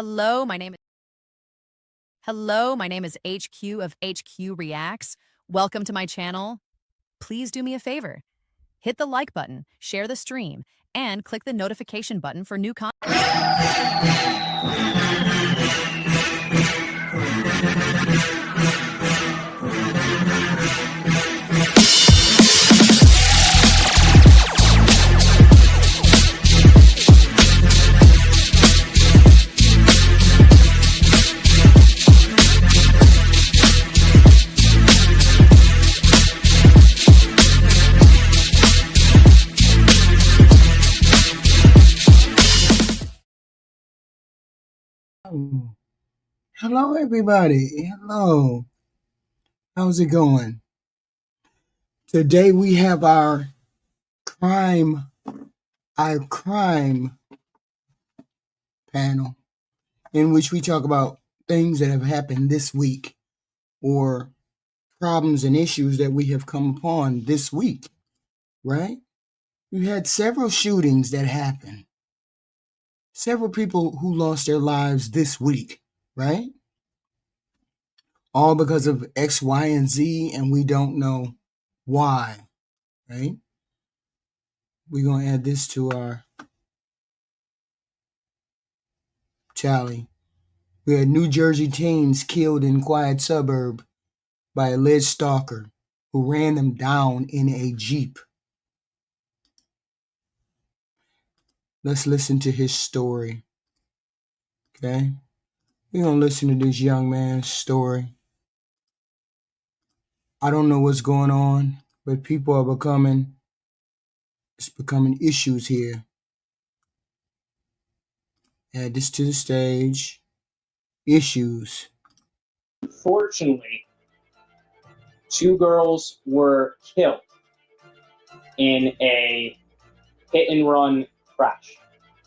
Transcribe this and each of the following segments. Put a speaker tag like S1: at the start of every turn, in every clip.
S1: Hello, my name is HQ of HQ Reacts. Welcome to my channel. Please do me a favor. Hit the like button, share the stream, and click the notification button for new content.
S2: Hello, everybody. Hello. How's it going? Today we have our crime panel in which we talk about things that have happened this week or problems and issues that we have come upon this week, right? We had several shootings that happened. Several people who lost their lives this week, right? All because of X, Y, and Z, and we don't know why, right? We're going to add this to our tally. We had New Jersey teens killed in quiet suburb by alleged stalker who ran them down in a Jeep. Let's listen to his story, okay? We're going to listen to this young man's story. I don't know what's going on, but people are becoming issues here. Add this to the stage. Issues.
S3: Unfortunately, 2 girls were killed in a hit-and-run crash.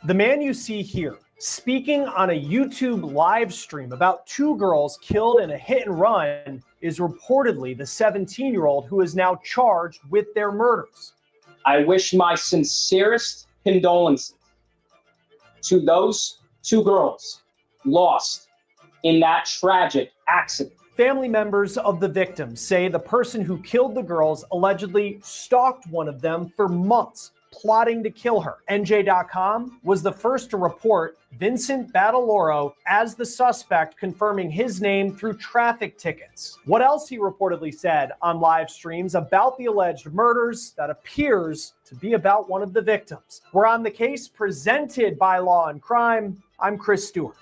S4: The man you see here speaking on a YouTube live stream about 2 girls killed in a hit-and-run is reportedly the 17-year-old who is now charged with their murders.
S3: I wish my sincerest condolences to those 2 girls lost in that tragic accident.
S4: Family members of the victims say the person who killed the girls allegedly stalked one of them for months, plotting to kill her. NJ.com was the first to report Vincent Battelloro as the suspect, confirming his name through traffic tickets. What else he reportedly said on live streams about the alleged murders that appears to be about one of the victims. We're on the case presented by Law and Crime. I'm Chris Stewart.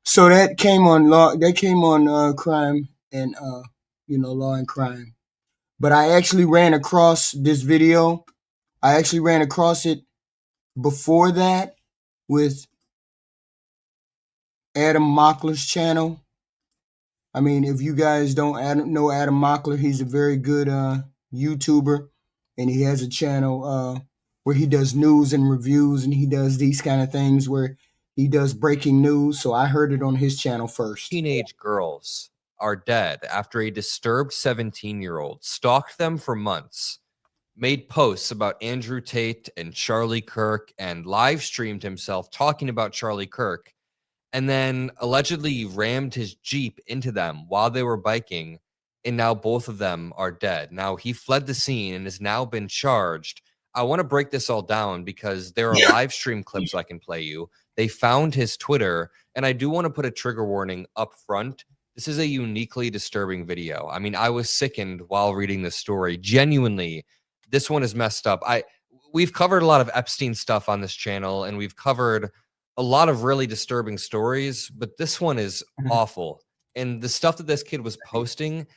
S2: So that came on crime and Law and Crime. But I actually ran across this video. I actually ran across it before that with Adam Mockler's channel. I mean, if you guys don't know Adam Mockler, he's a very good YouTuber, and he has a channel where he does news and reviews, and he does these kind of things where he does breaking news. So I heard it on his channel first.
S5: Teenage girls are dead after a disturbed 17-year-old stalked them for months, made posts about Andrew Tate and Charlie Kirk, and live streamed himself talking about Charlie Kirk, and then allegedly rammed his Jeep into them while they were biking, and now both of them are dead. Now, he fled the scene and has now been charged. I want to break this all down because there are live stream clips I can play you. They found his Twitter, and I do want to put a trigger warning up front. This is a uniquely disturbing video. I mean, I was sickened while reading this story. Genuinely, this one is messed up. We've covered a lot of Epstein stuff on this channel, and we've covered a lot of really disturbing stories, but this one is awful. And the stuff that this kid was posting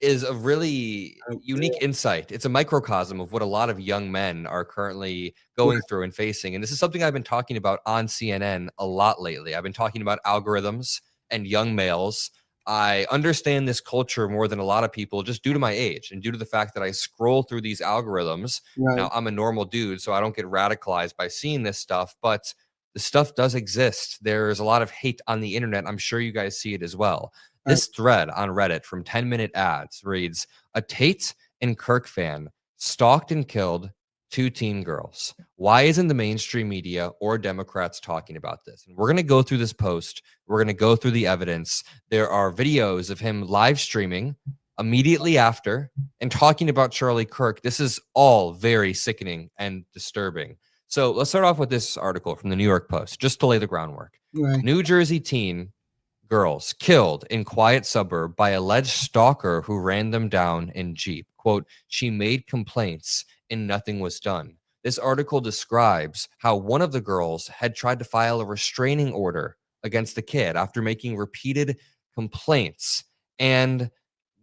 S5: is a really unique insight. It's a microcosm of what a lot of young men are currently going through and facing. And this is something I've been talking about on CNN a lot lately. I've been talking about algorithms and young males. I understand this culture more than a lot of people just due to my age and due to the fact that I scroll through these algorithms. Right. Now, I'm a normal dude, so I don't get radicalized by seeing this stuff, but the stuff does exist. There's a lot of hate on the internet. I'm sure you guys see it as well. This thread on Reddit from 10 Minute Ads reads, a Tate and Kirk fan stalked and killed 2 teen girls. Why isn't the mainstream media or Democrats talking about this? And we're going to go through this post. We're going to go through the evidence. There are videos of him live streaming immediately after and talking about Charlie Kirk. This is all very sickening and disturbing. So let's start off with this article from the New York Post, just to lay the groundwork.
S2: Right.
S5: New Jersey teen girls killed in quiet suburb by alleged stalker who ran them down in Jeep. Quote, she made complaints and nothing was done. This article describes how one of the girls had tried to file a restraining order against the kid after making repeated complaints. And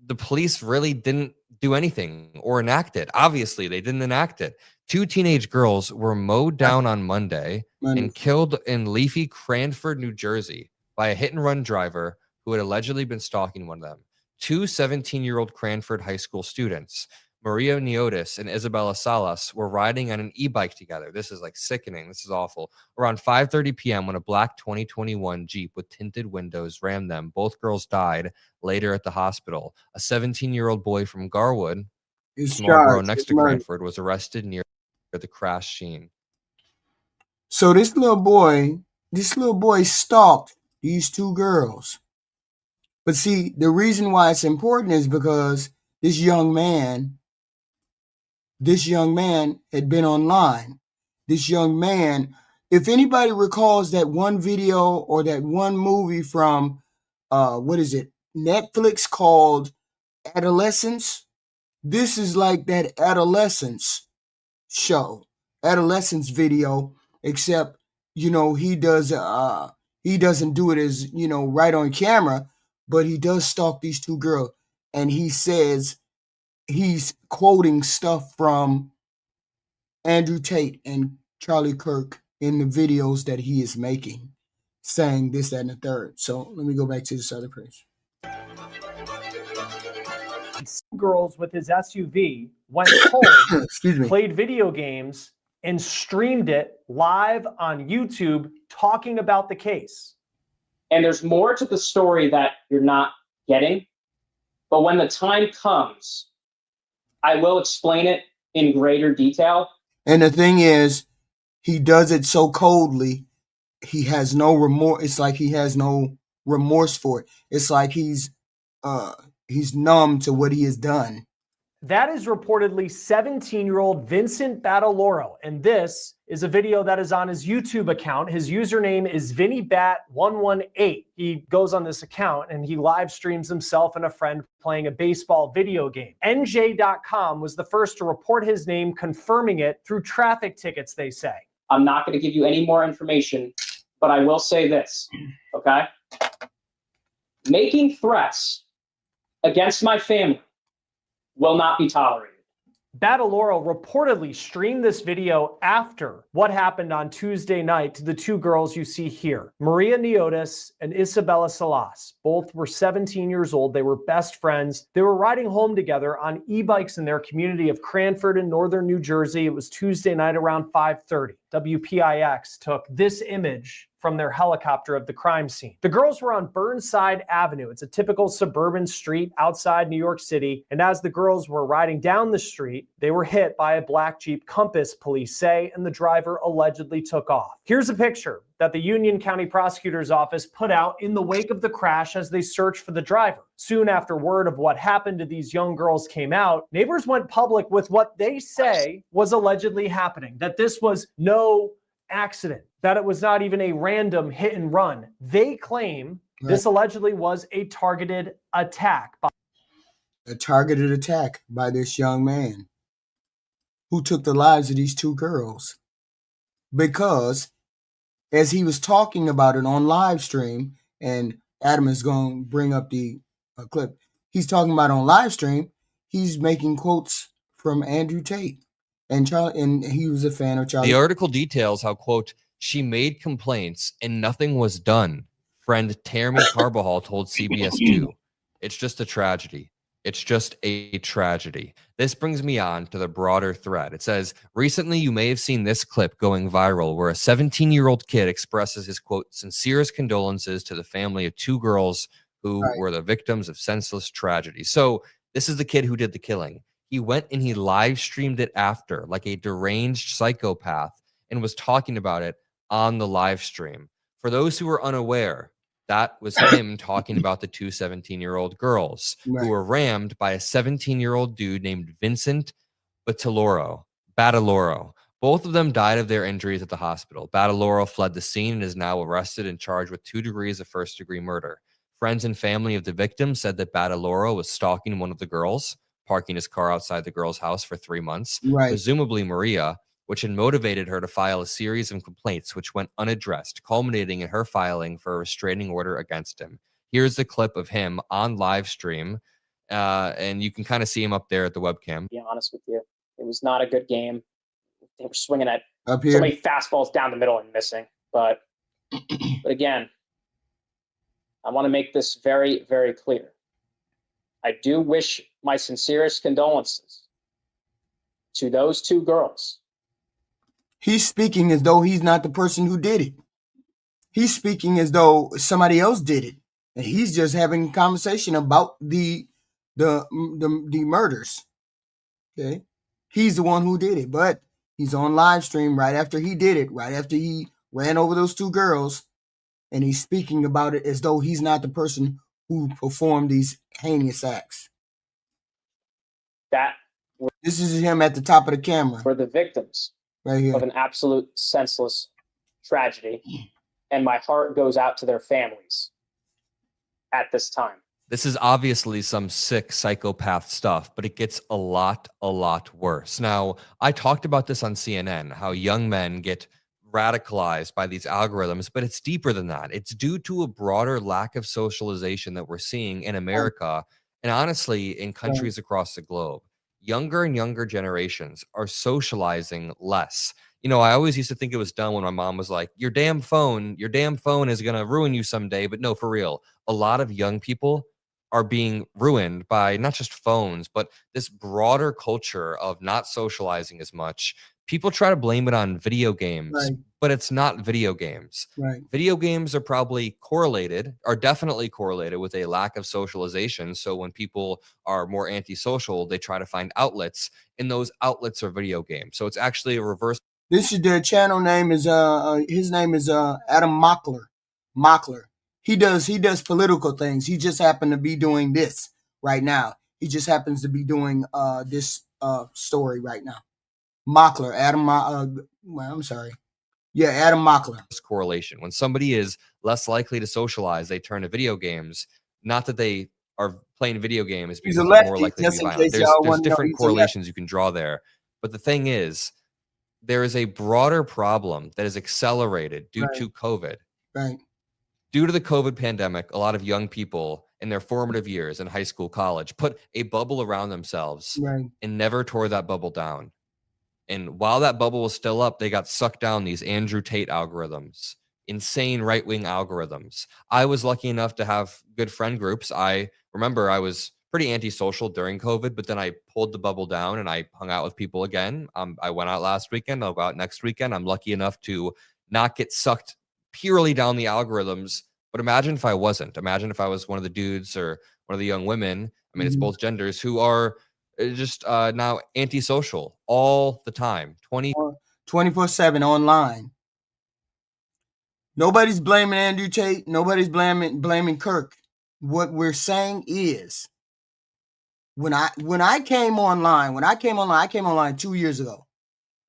S5: the police really didn't do anything or enact it. Obviously, they didn't enact it. 2 teenage girls were mowed down on Monday and killed in leafy Cranford, New Jersey by a hit-and-run driver who had allegedly been stalking one of them. 2 17-year-old Cranford high school students, Maria Neotis and Isabella Salas, were riding on an e-bike together. This is like sickening. This is awful. Around 5:30 p.m. when a black 2021 Jeep with tinted windows rammed them, both girls died later at the hospital. A 17-year-old boy from Garwood, small borough next to Cranford, was arrested near the crash scene.
S2: So this little boy stalked these 2 girls. But see, the reason why it's important is because this young man had been online. This young man, if anybody recalls that one video or that one movie from, Netflix called Adolescence, this is like that Adolescence video, except, he doesn't do it as, right on camera, but he does stalk these 2 girls. And he says he's quoting stuff from Andrew Tate and Charlie Kirk in the videos that he is making, saying this, that, and the third. So let me go back to this other page.
S4: Girls with his SUV went home,
S2: Excuse me.
S4: played video games, and streamed it live on YouTube talking about the case.
S3: And there's more to the story that you're not getting. But when the time comes, I will explain it in greater detail.
S2: And the thing is, he does it so coldly, he has no remorse. It's like he has no remorse for it. It's like he's numb to what he has done.
S4: That is reportedly 17-year-old Vincent Battaloro, and this is a video that is on his YouTube account. His username is VinnyBat118. He goes on this account and he live streams himself and a friend playing a baseball video game. NJ.com was the first to report his name, confirming it through traffic tickets, they say.
S3: I'm not going to give you any more information, but I will say this, okay? Making threats against my family will not be tolerated.
S4: Battaloro reportedly streamed this video after what happened on Tuesday night to the 2 girls you see here, Maria Neotis and Isabella Salas. Both were 17 years old. They were best friends. They were riding home together on e-bikes in their community of Cranford in northern New Jersey. It was Tuesday night around 5:30. WPIX took this image from their helicopter of the crime scene. The girls were on Burnside Avenue. It's a typical suburban street outside New York City. And as the girls were riding down the street, they were hit by a black Jeep Compass, police say, and the driver allegedly took off. Here's a picture that the Union County Prosecutor's Office put out in the wake of the crash as they searched for the driver. Soon after word of what happened to these young girls came out, neighbors went public with what they say was allegedly happening, that this was no accident, that it was not even a random hit and run. They claim this allegedly was a targeted attack.
S2: A targeted attack by this young man who took the lives of these 2 girls. Because as he was talking about it on live stream, and Adam is going to bring up the clip, he's talking about on live stream, he's making quotes from Andrew Tate. And he was a fan of Charlie.
S5: The article details how, quote, she made complaints and nothing was done. Friend Tammy Carbajal told CBS 2. It's just a tragedy. It's just a tragedy. This brings me on to the broader thread. It says, recently you may have seen this clip going viral where a 17-year-old kid expresses his, quote, sincerest condolences to the family of 2 girls who were the victims of senseless tragedy. So this is the kid who did the killing. He went and he live streamed it after, like a deranged psychopath, and was talking about it on the live stream. For those who are unaware, that was him talking about the two 17-year-old girls who
S2: Right.
S5: were rammed by a 17-year-old dude named Vincent Bataloro. Both of them died of their injuries at the hospital. Bataloro fled the scene and is now arrested and charged with 2 degrees of first-degree murder. Friends and family of the victim said that Bataloro was stalking one of the girls, parking his car outside the girl's house for 3 months,
S2: Right.
S5: presumably Maria, which had motivated her to file a series of complaints which went unaddressed, culminating in her filing for a restraining order against him. Here's the clip of him on live stream, and you can kind of see him up there at the webcam.
S3: To be honest with you, it was not a good game. They were swinging at
S2: Up
S3: so
S2: here.
S3: many fastballs down the middle and missing. But again, I want to make this very, very clear. I do wish my sincerest condolences to those 2 girls.
S2: He's speaking as though he's not the person who did it. He's speaking as though somebody else did it, and he's just having a conversation about the murders. Okay, he's the one who did it, but he's on live stream right after he did it, right after he ran over those 2 girls, and he's speaking about it as though he's not the person who performed these heinous acts.
S3: That
S2: This is him at the top of the camera,
S3: were the victims
S2: right here.
S3: of an absolute senseless tragedy, and my heart goes out to their families at this time.
S5: This is obviously some sick psychopath stuff, but it gets a lot worse. Now, I talked about this on CNN, how young men get radicalized by these algorithms, but it's deeper than that. It's due to a broader lack of socialization that we're seeing in America and honestly in countries across the globe. Younger and younger generations are socializing less. You know, I always used to think it was dumb when my mom was like, your damn phone is going to ruin you someday. But no, for real, a lot of young people are being ruined by not just phones, but this broader culture of not socializing as much. People try to blame it on video games,
S2: Right.
S5: but it's not video games.
S2: Right.
S5: Video games are definitely correlated with a lack of socialization. So when people are more antisocial, they try to find outlets, and those outlets are video games. So it's actually a reverse.
S2: This is their channel name is his name is Adam Mockler. He does political things. He just happened to be doing this right now. He just happens to be doing this story right now. Mockler, Adam Mockler.
S5: Correlation. When somebody is less likely to socialize, they turn to video games. Not that they are playing video games because they're more likely to be violent. There's different correlations you can draw there. But the thing is, there is a broader problem that is accelerated due to COVID.
S2: Right.
S5: Due to the COVID pandemic, a lot of young people in their formative years in high school, college, put a bubble around themselves and never tore that bubble down. And while that bubble was still up, they got sucked down these Andrew Tate algorithms, insane right-wing algorithms. I was lucky enough to have good friend groups. I remember I was pretty antisocial during COVID, but then I pulled the bubble down and I hung out with people again. I went out last weekend. I'll go out next weekend. I'm lucky enough to not get sucked purely down the algorithms. But imagine if I wasn't. Imagine if I was one of the dudes or one of the young women. I mean, it's both genders who are just now antisocial all the time,
S2: 24/7 online. Nobody's blaming Andrew Tate. Nobody's blaming Kirk. What we're saying is, when I came online 2 years ago.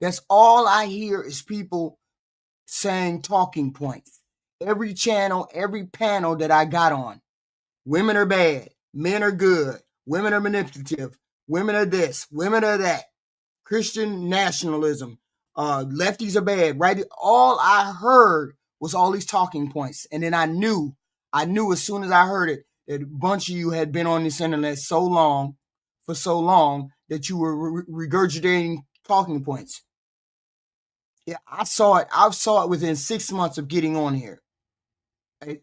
S2: That's all I hear is people saying talking points. Every channel, every panel that I got on, women are bad, men are good, women are manipulative, women are this, women are that, Christian nationalism, lefties are bad, right? All I heard was all these talking points. And then I knew as soon as I heard it, that a bunch of you had been on this internet for so long that you were regurgitating talking points. Yeah, I saw it within 6 months of getting on here.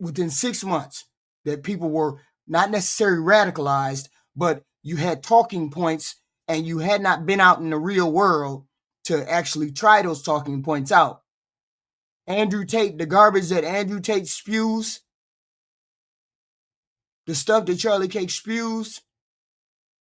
S2: Within 6 months, that people were not necessarily radicalized, but you had talking points and you had not been out in the real world to actually try those talking points out. Andrew Tate, the garbage that Andrew Tate spews, the stuff that Charlie Cake spews,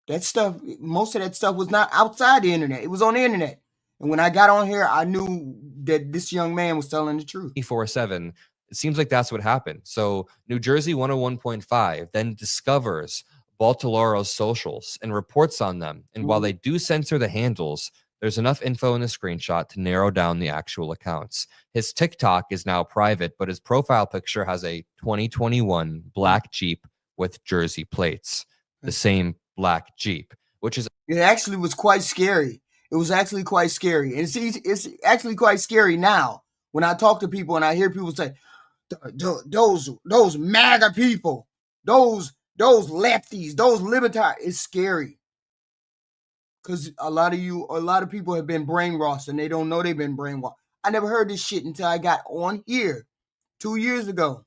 S2: That stuff, most of that stuff was not outside the internet. It was on the internet. And when I got on here, I knew that this young man was telling the truth.
S5: 24/7. It seems like that's what happened. So New Jersey 101.5 then discovers Baltoloro's socials and reports on them. And while they do censor the handles, there's enough info in the screenshot to narrow down the actual accounts. His TikTok is now private, but his profile picture has a 2021 black Jeep with Jersey plates, the same black Jeep, which is...
S2: It actually was quite scary. It was actually quite scary. And it's actually quite scary now when I talk to people and I hear people say, those MAGA people, those lefties, those libertarians, it's scary. Because a lot of people have been brainwashed and they don't know they've been brainwashed. I never heard this shit until I got on here 2 years ago.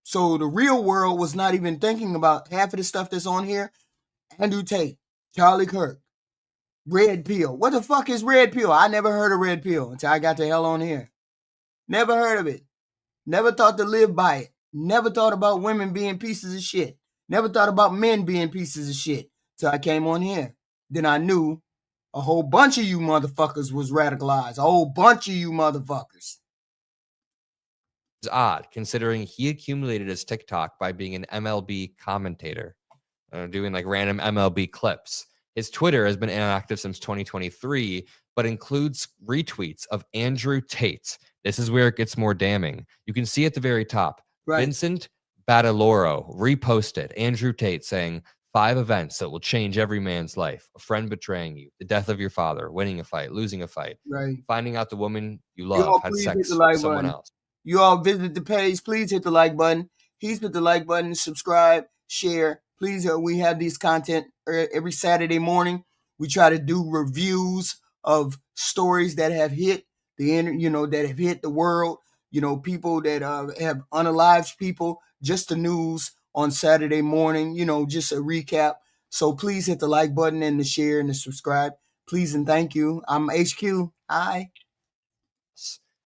S2: So the real world was not even thinking about half of the stuff that's on here. Andrew Tate, Charlie Kirk, Red Pill. What the fuck is Red Pill? I never heard of Red Pill until I got the hell on here. Never heard of it. Never thought to live by it. Never thought about women being pieces of shit. Never thought about men being pieces of shit till I came on here. Then I knew a whole bunch of you motherfuckers was radicalized. A whole bunch of you motherfuckers.
S5: It's odd considering he accumulated his TikTok by being an MLB commentator, doing like random MLB clips. His Twitter has been inactive since 2023, but includes retweets of Andrew Tate. This is where it gets more damning. You can see at the very top, right. Vincent Badaloro reposted Andrew Tate saying, 5 events that will change every man's life: a friend betraying you, the death of your father, winning a fight, losing a fight, right. Finding out the woman you love had sex with someone else.
S2: You all visit the page. Please hit the like button. Please hit the like button, subscribe, share. Please, we have these content every Saturday morning. We try to do reviews of stories that have hit that have hit the world. People that have unalived people. Just the news on Saturday morning. Just a recap. So please hit the like button and the share and the subscribe. Please and thank you. I'm HQ. Hi.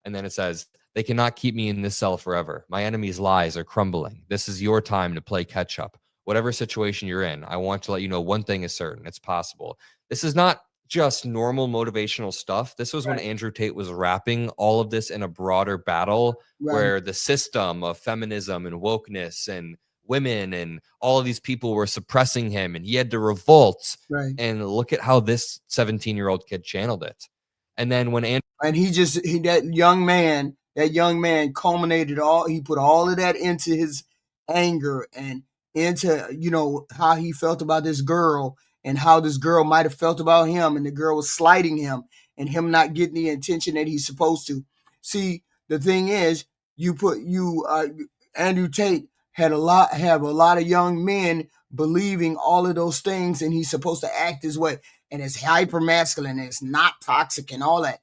S5: And then it says, they cannot keep me in this cell forever. My enemy's lies are crumbling. This is your time to play catch up. Whatever situation you're in, I want to let you know one thing is certain. It's possible. This is not just normal motivational stuff. This was when Andrew Tate was wrapping all of this in a broader battle where the system of feminism and wokeness and women and all of these people were suppressing him, and he had to revolt. And look at how this 17-year-old kid channeled it. And then when
S2: that young man culminated he put all of that into his anger and into, how he felt about this girl and how this girl might have felt about him, and the girl was slighting him and him not getting the attention that he's supposed to. See, the thing is, Andrew Tate have a lot of young men believing all of those things, and he's supposed to act this way, and it's hyper masculine and it's not toxic and all that.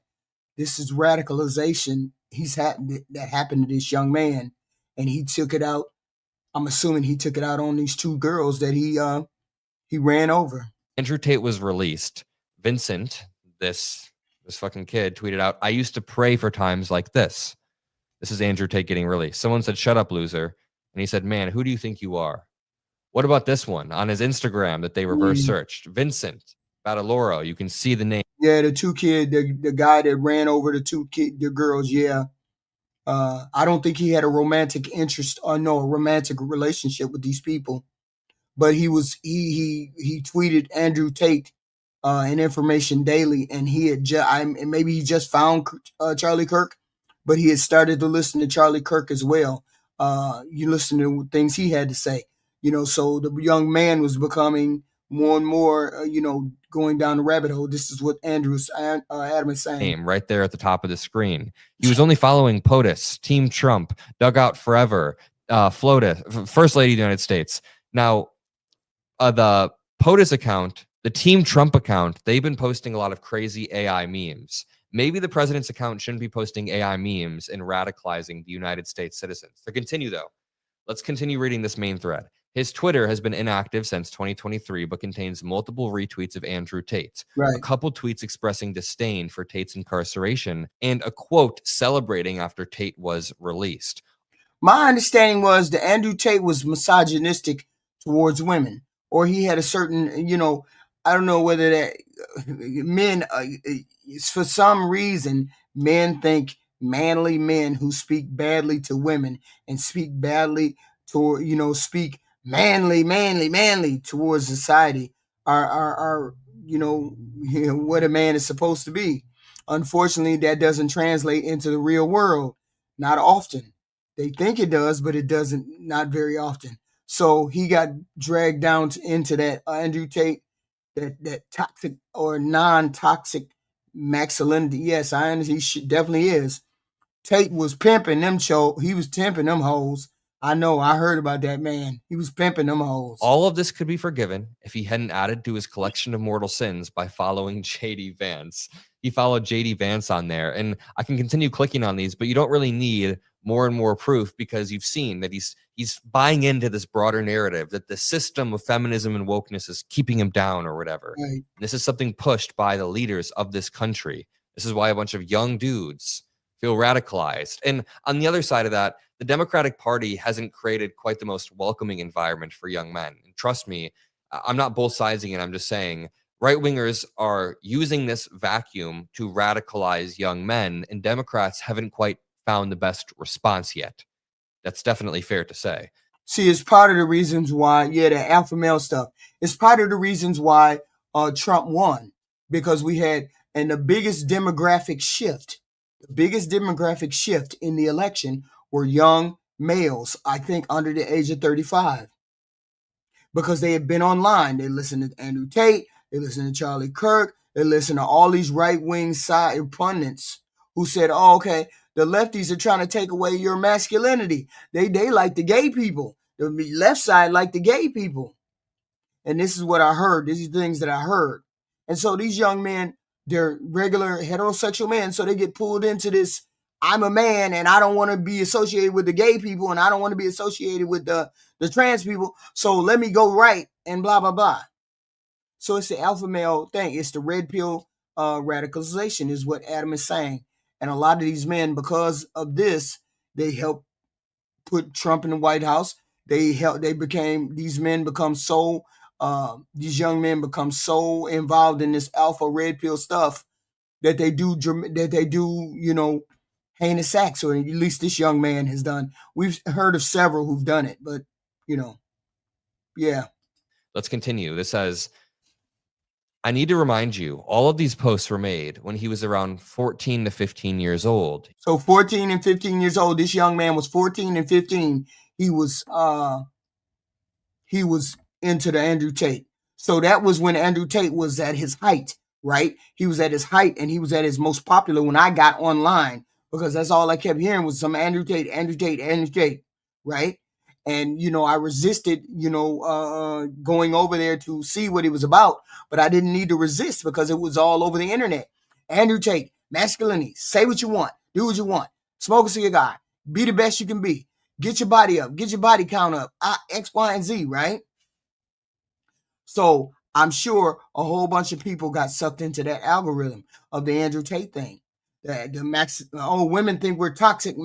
S2: This is radicalization. That happened to this young man, and he took it out. I'm assuming he took it out on these 2 girls that he ran over.
S5: Andrew Tate was released. Vincent, this fucking kid, tweeted out, I used to pray for times like this. This is Andrew Tate getting released. Someone said, shut up, loser. And he said, man, who do you think you are? What about this one on his Instagram that they reverse searched? Vincent Badaloro. You can see the name.
S2: Yeah, the 2 kid, the guy that ran over the girls. Yeah. I don't think he had a romantic interest or a romantic relationship with these people, but he tweeted Andrew Tate and Information Daily, and he had maybe he just found Charlie Kirk, but he had started to listen to Charlie Kirk as well. You listen to things he had to say, so the young man was becoming more and more, going down the rabbit hole. This is what Adam is saying.
S5: Right there at the top of the screen. He was only following POTUS, Team Trump, Dugout Forever, FLOTUS, First Lady of the United States. Now, the POTUS account, the Team Trump account, they've been posting a lot of crazy AI memes. Maybe the president's account shouldn't be posting AI memes and radicalizing the United States citizens. To continue, though, let's continue reading this main thread. His Twitter has been inactive since 2023, but contains multiple retweets of Andrew Tate, a couple tweets expressing disdain for Tate's incarceration, and a quote celebrating after Tate was released.
S2: My understanding was that Andrew Tate was misogynistic towards women. or he had a certain, I don't know whether that men, for some reason, men think manly men who speak badly to women and speak badly to, speak manly towards society are what a man is supposed to be. Unfortunately, that doesn't translate into the real world. Not often. They think it does, but it doesn't, not very often. So he got dragged down into that Andrew Tate, that toxic or non-toxic masculinity. Yes, I understand. He definitely is. Tate was pimping them he was pimping them hoes. I know. I heard about that man. He was pimping them hoes.
S5: All of this could be forgiven if he hadn't added to his collection of mortal sins by following JD Vance. He followed JD Vance on there, and I can continue clicking on these, but you don't really need more and more proof because you've seen that he's buying into this broader narrative that the system of feminism and wokeness is keeping him down or whatever.
S2: Right.
S5: This is something pushed by the leaders of this country. This is why a bunch of young dudes feel radicalized. And on the other side of that, the Democratic Party hasn't created quite the most welcoming environment for young men. And trust me, I'm not both siding it. I'm just saying right-wingers are using this vacuum to radicalize young men, and Democrats haven't quite found the best response yet. That's definitely fair to say.
S2: See, it's part of the reasons why, the alpha male stuff. It's part of the reasons why Trump won, because we had, and the biggest demographic shift in the election were young males, I think under the age of 35, because they had been online. They listened to Andrew Tate, they listened to Charlie Kirk, they listened to all these right-wing side pundits who said, oh, okay, the lefties are trying to take away your masculinity. They like the gay people. The left side like the gay people. And this is what I heard. These are things that I heard. And so these young men, they're regular heterosexual men, so they get pulled into this, I'm a man and I don't want to be associated with the gay people and I don't want to be associated with the trans people, so let me go right and blah, blah, blah. So it's the alpha male thing. It's the red pill radicalization is what Adam is saying. And a lot of these men, because of this, they helped put Trump in the White House. These men become so these young men become so involved in this alpha red pill stuff that they do heinous acts, or at least this young man has done. We've heard of several who've done it, but yeah.
S5: Let's continue. This says, I need to remind you, all of these posts were made when he was around 14 to 15 years old.
S2: So 14 and 15 years old. This young man was 14 and 15. He was into the Andrew Tate. So that was when Andrew Tate was at his height, right? He was at his height and he was at his most popular when I got online, because that's all I kept hearing was some Andrew Tate, right? And, I resisted, going over there to see what it was about, but I didn't need to resist because it was all over the internet. Andrew Tate, masculinity, say what you want, do what you want, smoke a cigar, be the best you can be, get your body up, get your body count up, X, Y, and Z, right? So I'm sure a whole bunch of people got sucked into that algorithm of the Andrew Tate thing. Women think we're toxic,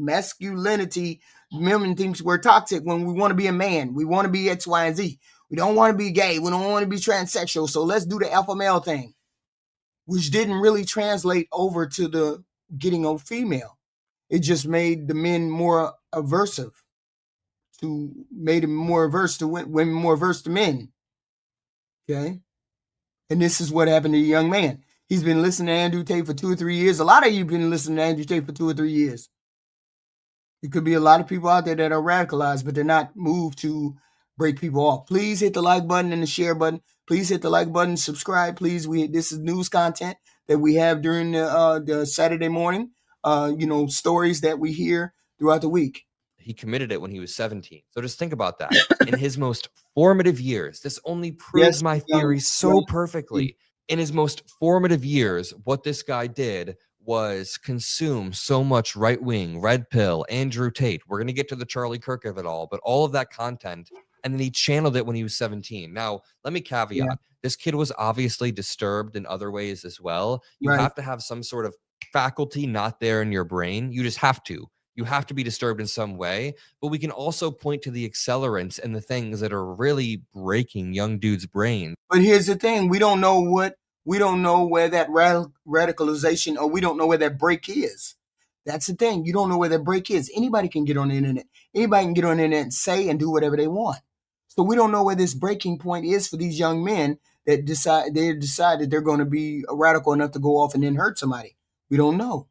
S2: masculinity. Women think we're toxic when we want to be a man. We want to be X, Y, and Z. We don't want to be gay. We don't want to be transsexual. So let's do the alpha male thing, which didn't really translate over to the getting a female. It just made the men more aversive. Made him more averse to women, more averse to men. Okay? And this is what happened to the young man. He's been listening to Andrew Tate for 2 or 3 years. A lot of you have been listening to Andrew Tate for 2 or 3 years. There could be a lot of people out there that are radicalized, but they're not moved to break people off. Please hit the like button and the share button. Please hit the like button, subscribe. Please, this is news content that we have during the Saturday morning. Stories that we hear throughout the week.
S5: He committed it when he was 17. So just think about that. In his most formative years, this only proves my theory so perfectly. In his most formative years, what this guy did was consume so much right-wing, red pill, Andrew Tate. We're going to get to the Charlie Kirk of it all, but all of that content, and then he channeled it when he was 17. Now, let me caveat. This kid was obviously disturbed in other ways as well. You have to have some sort of faculty not there in your brain. You just have to. You have to be disturbed in some way, but we can also point to the accelerants and the things that are really breaking young dudes' brains.
S2: But here's the thing: we don't know where that radicalization, or we don't know where that break is. That's the thing. You don't know where that break is. Anybody can get on the internet. Anybody can get on the internet and say and do whatever they want. So we don't know where this breaking point is for these young men that decide that they're going to be radical enough to go off and then hurt somebody. We don't know.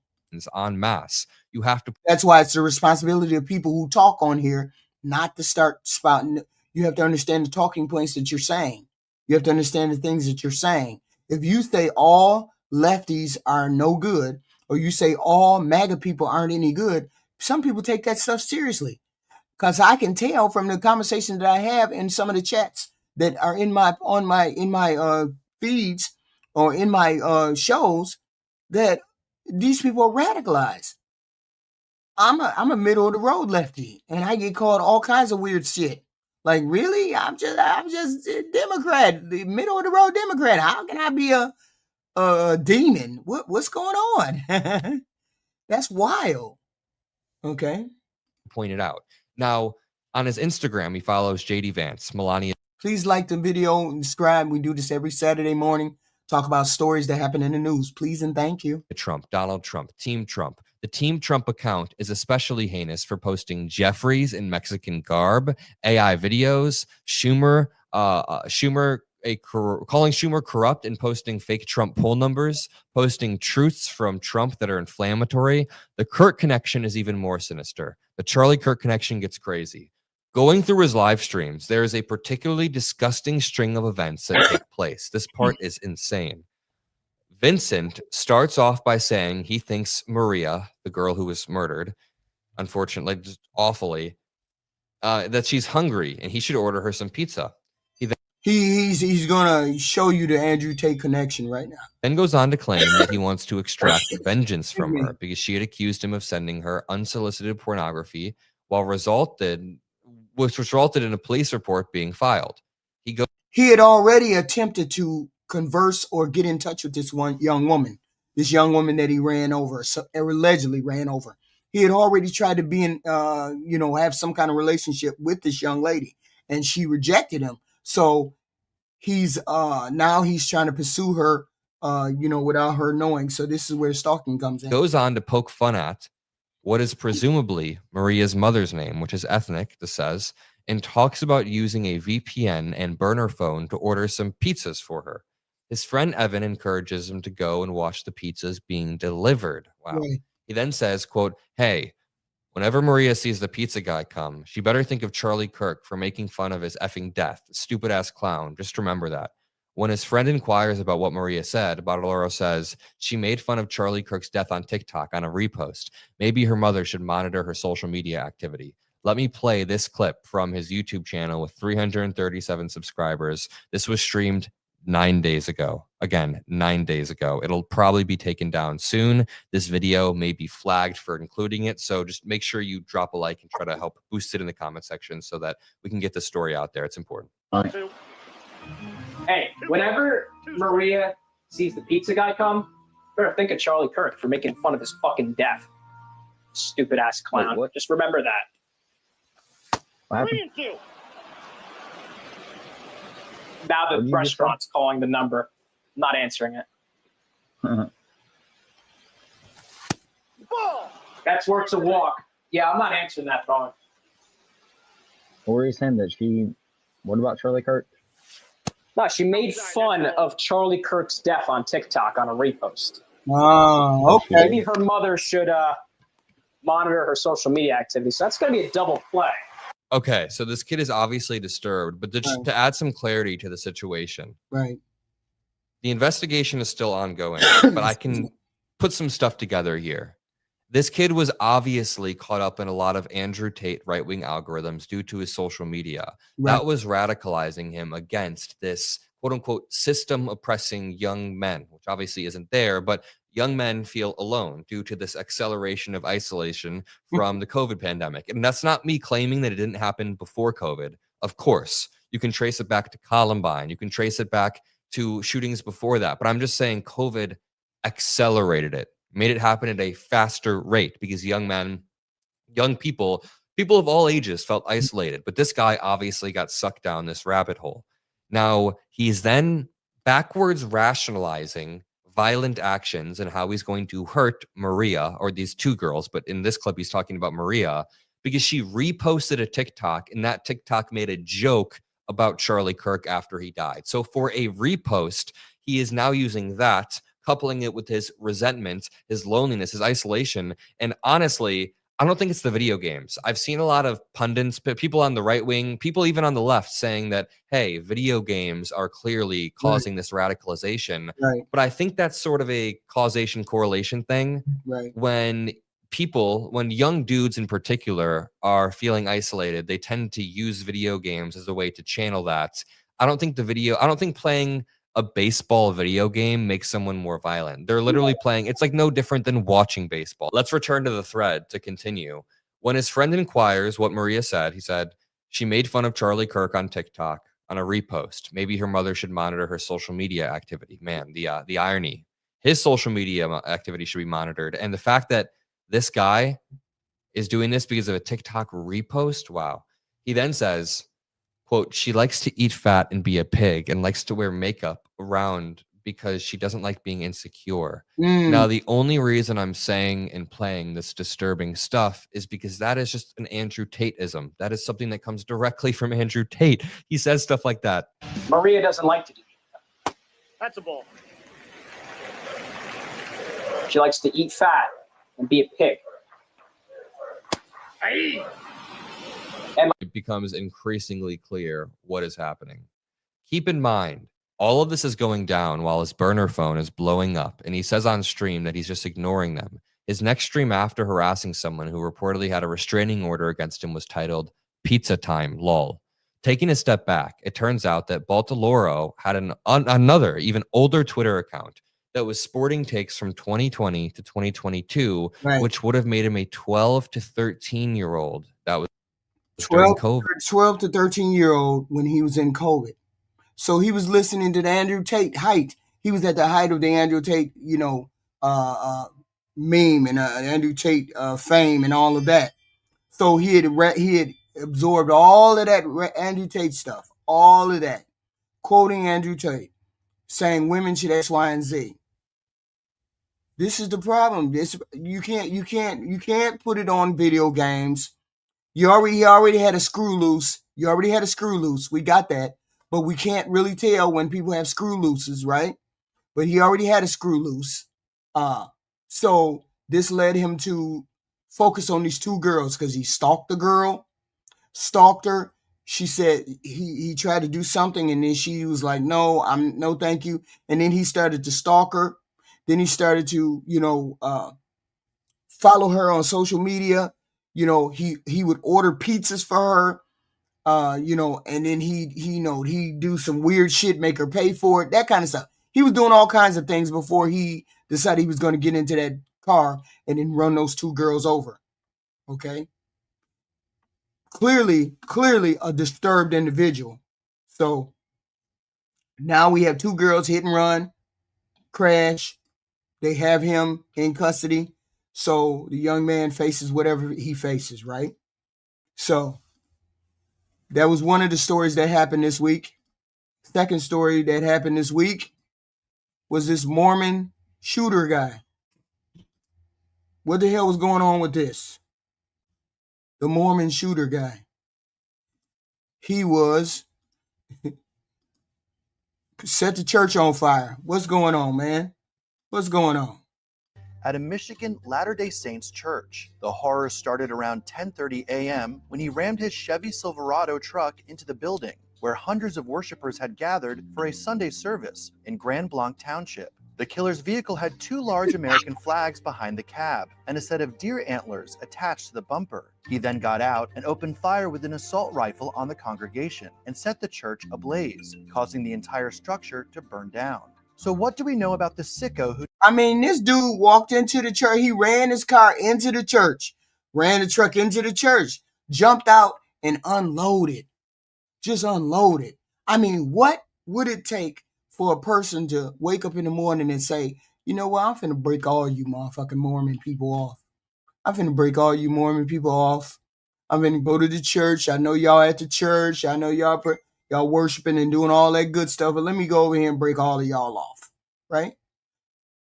S5: En masse. You have to.
S2: That's why it's the responsibility of people who talk on here not to start spouting. You have to understand the talking points that you're saying. You have to understand the things that you're saying. If you say all lefties are no good, or you say all MAGA people aren't any good, some people take that stuff seriously. Because I can tell from the conversation that I have in some of the chats that are in my feeds or in my shows that these people are radicalized. I'm a middle of the road lefty, and I get called all kinds of weird shit. Like, really? I'm just a Democrat, the middle of the road Democrat. How can I be a demon? What's going on? That's wild. Okay.
S5: Pointed out. Now, on his Instagram, he follows JD Vance, Melania.
S2: Please like the video and subscribe. We do this every Saturday morning. Talk about stories that happen in the news. Please and thank you.
S5: Trump, Donald Trump, Team Trump. The Team Trump account is especially heinous for posting Jeffries in Mexican garb, AI videos, calling Schumer corrupt and posting fake Trump poll numbers, posting truths from Trump that are inflammatory. The KIRK connection is even more sinister. The Charlie Kirk connection gets crazy. Going through his live streams, there is a particularly disgusting string of events that take place. This part is insane. Vincent starts off by saying he thinks Maria, the girl who was murdered, unfortunately, just awfully, that she's hungry and he should order her some pizza.
S2: He's gonna show you the Andrew Tate connection right now.
S5: Then goes on to claim that he wants to extract vengeance from her because she had accused him of sending her unsolicited pornography, which resulted in a police report being filed.
S2: He had already attempted to converse or get in touch with this young woman that he ran over, allegedly ran over. He had already tried to be in, have some kind of relationship with this young lady, and she rejected him. So he's now he's trying to pursue her, without her knowing. So this is where stalking comes in.
S5: Goes on to poke fun at what is presumably Maria's mother's name, which is ethnic, this says, and talks about using a VPN and burner phone to order some pizzas for her. His friend Evan encourages him to go and watch the pizzas being delivered. Wow. Right. He then says, quote, "Hey, whenever Maria sees the pizza guy come, she better think of Charlie Kirk for making fun of his effing death. Stupid ass clown. Just remember that." When his friend inquires about what Maria said, Baudolaro says she made fun of Charlie Kirk's death on TikTok on a repost. Maybe her mother should monitor her social media activity. Let me play this clip from his YouTube channel with 337 subscribers. This was streamed 9 days ago. Again, 9 days ago. It'll probably be taken down soon. This video may be flagged for including it. So just make sure you drop a like and try to help boost it in the comment section so that we can get the story out there. It's important.
S3: Hey, whenever Maria sees the pizza guy come, better think of Charlie Kirk for making fun of his fucking death. Stupid ass clown. Wait, just remember that.
S6: What happened?
S3: Now the restaurant's calling the number. I'm not answering it. That's worth a walk. Yeah, I'm not answering that phone.
S6: What were you saying that she... What about Charlie Kirk?
S3: No, she made fun of Charlie Kirk's death on TikTok on a repost.
S2: Oh, okay.
S3: Maybe her mother should monitor her social media activity. So that's going to be a double play.
S5: Okay, so this kid is obviously disturbed, but just to add some clarity to the situation.
S2: Right.
S5: The investigation is still ongoing, but I can put some stuff together here. This kid was obviously caught up in a lot of Andrew Tate right-wing algorithms due to his social media. Right. That was radicalizing him against this quote-unquote system oppressing young men, which obviously isn't there, but young men feel alone due to this acceleration of isolation from the COVID pandemic. And that's not me claiming that it didn't happen before COVID. Of course, you can trace it back to Columbine. You can trace it back to shootings before that. But I'm just saying COVID accelerated it. Made it happen at a faster rate because young men young people of all ages felt isolated. But this guy obviously got sucked down this rabbit hole. Now, he's then backwards rationalizing violent actions and how he's going to hurt Maria, or these two girls. But in this clip, he's talking about Maria because she reposted a TikTok, and that TikTok made a joke about Charlie Kirk after he died. So for a repost, he is now using that, coupling it with his resentment, his loneliness, his isolation. And honestly, I don't think it's the video games. I've seen a lot of pundits, people on the right wing, people even on the left saying that, hey, video games are clearly causing this radicalization.
S2: Right.
S5: But I think that's sort of a causation correlation thing.
S2: Right.
S5: When young dudes in particular are feeling isolated, they tend to use video games as a way to channel that. I don't think playing a baseball video game makes someone more violent. They're literally playing. It's like no different than watching baseball. Let's return to the thread to continue. When his friend inquires what Maria said, he said, she made fun of Charlie Kirk on TikTok on a repost. Maybe her mother should monitor her social media activity. Man, the irony. His social media activity should be monitored. And the fact that this guy is doing this because of a TikTok repost. Wow. He then says, quote, she likes to eat fat and be a pig and likes to wear makeup around because she doesn't like being insecure. Now, the only reason I'm saying and playing this disturbing stuff is because that is just an Andrew Tate-ism. That is something that comes directly from Andrew Tate. He says stuff like that.
S3: Maria doesn't like to do that.
S7: That's a ball.
S3: She likes to eat fat and be a pig.
S7: Aye.
S5: It becomes increasingly clear what is happening. Keep in mind, all of this is going down while his burner phone is blowing up, and he says on stream that he's just ignoring them. His next stream after harassing someone who reportedly had a restraining order against him was titled Pizza Time, lol. Taking a step back, it turns out that Baltaloro had another, even older Twitter account that was sporting takes from 2020 to 2022,
S2: Right.
S5: which would have made him a 12 to 13-year-old. That was
S2: 12
S5: during COVID.
S2: 12 to 13-year-old when he was in COVID. So he was listening to the Andrew Tate height. He was at the height of the Andrew Tate, meme and Andrew Tate fame and all of that. So he had absorbed all of that Andrew Tate stuff, all of that, quoting Andrew Tate, saying women should X, Y, and Z. This is the problem. You can't put it on video games. He already had a screw loose. You already had a screw loose. We got that. But we can't really tell when people have screw looses, right? But he already had a screw loose. So this led him to focus on these two girls because he stalked her. She said he tried to do something, and then she was like, no, thank you. And then he started to stalk her. Then he started to, follow her on social media. He would order pizzas for her. And then he'd do some weird shit, make her pay for it, that kind of stuff. He was doing all kinds of things before he decided he was going to get into that car and then run those two girls over. Okay. Clearly a disturbed individual. So now we have two girls hit and run, crash. They have him in custody. So the young man faces whatever he faces, right? So that was one of the stories that happened this week. Second story that happened this week was this Mormon shooter guy. What the hell was going on with this? The Mormon shooter guy. He was set the church on fire. What's going on, man? What's going on?
S8: At a Michigan Latter-day Saints church. The horror started around 10:30 a.m. when he rammed his Chevy Silverado truck into the building, where hundreds of worshipers had gathered for a Sunday service in Grand Blanc Township. The killer's vehicle had two large American flags behind the cab and a set of deer antlers attached to the bumper. He then got out and opened fire with an assault rifle on the congregation and set the church ablaze, causing the entire structure to burn down. So what do we know about the sicko who...
S2: This dude walked into the church. He ran his car into the church, ran the truck into the church, jumped out and unloaded. Just unloaded. What would it take for a person to wake up in the morning and say, you know what, I'm finna break all you motherfucking Mormon people off. I'm finna break all you Mormon people off. I'm finna go to the church. I know y'all at the church. I know y'all worshiping and doing all that good stuff. But let me go over here and break all of y'all off, right?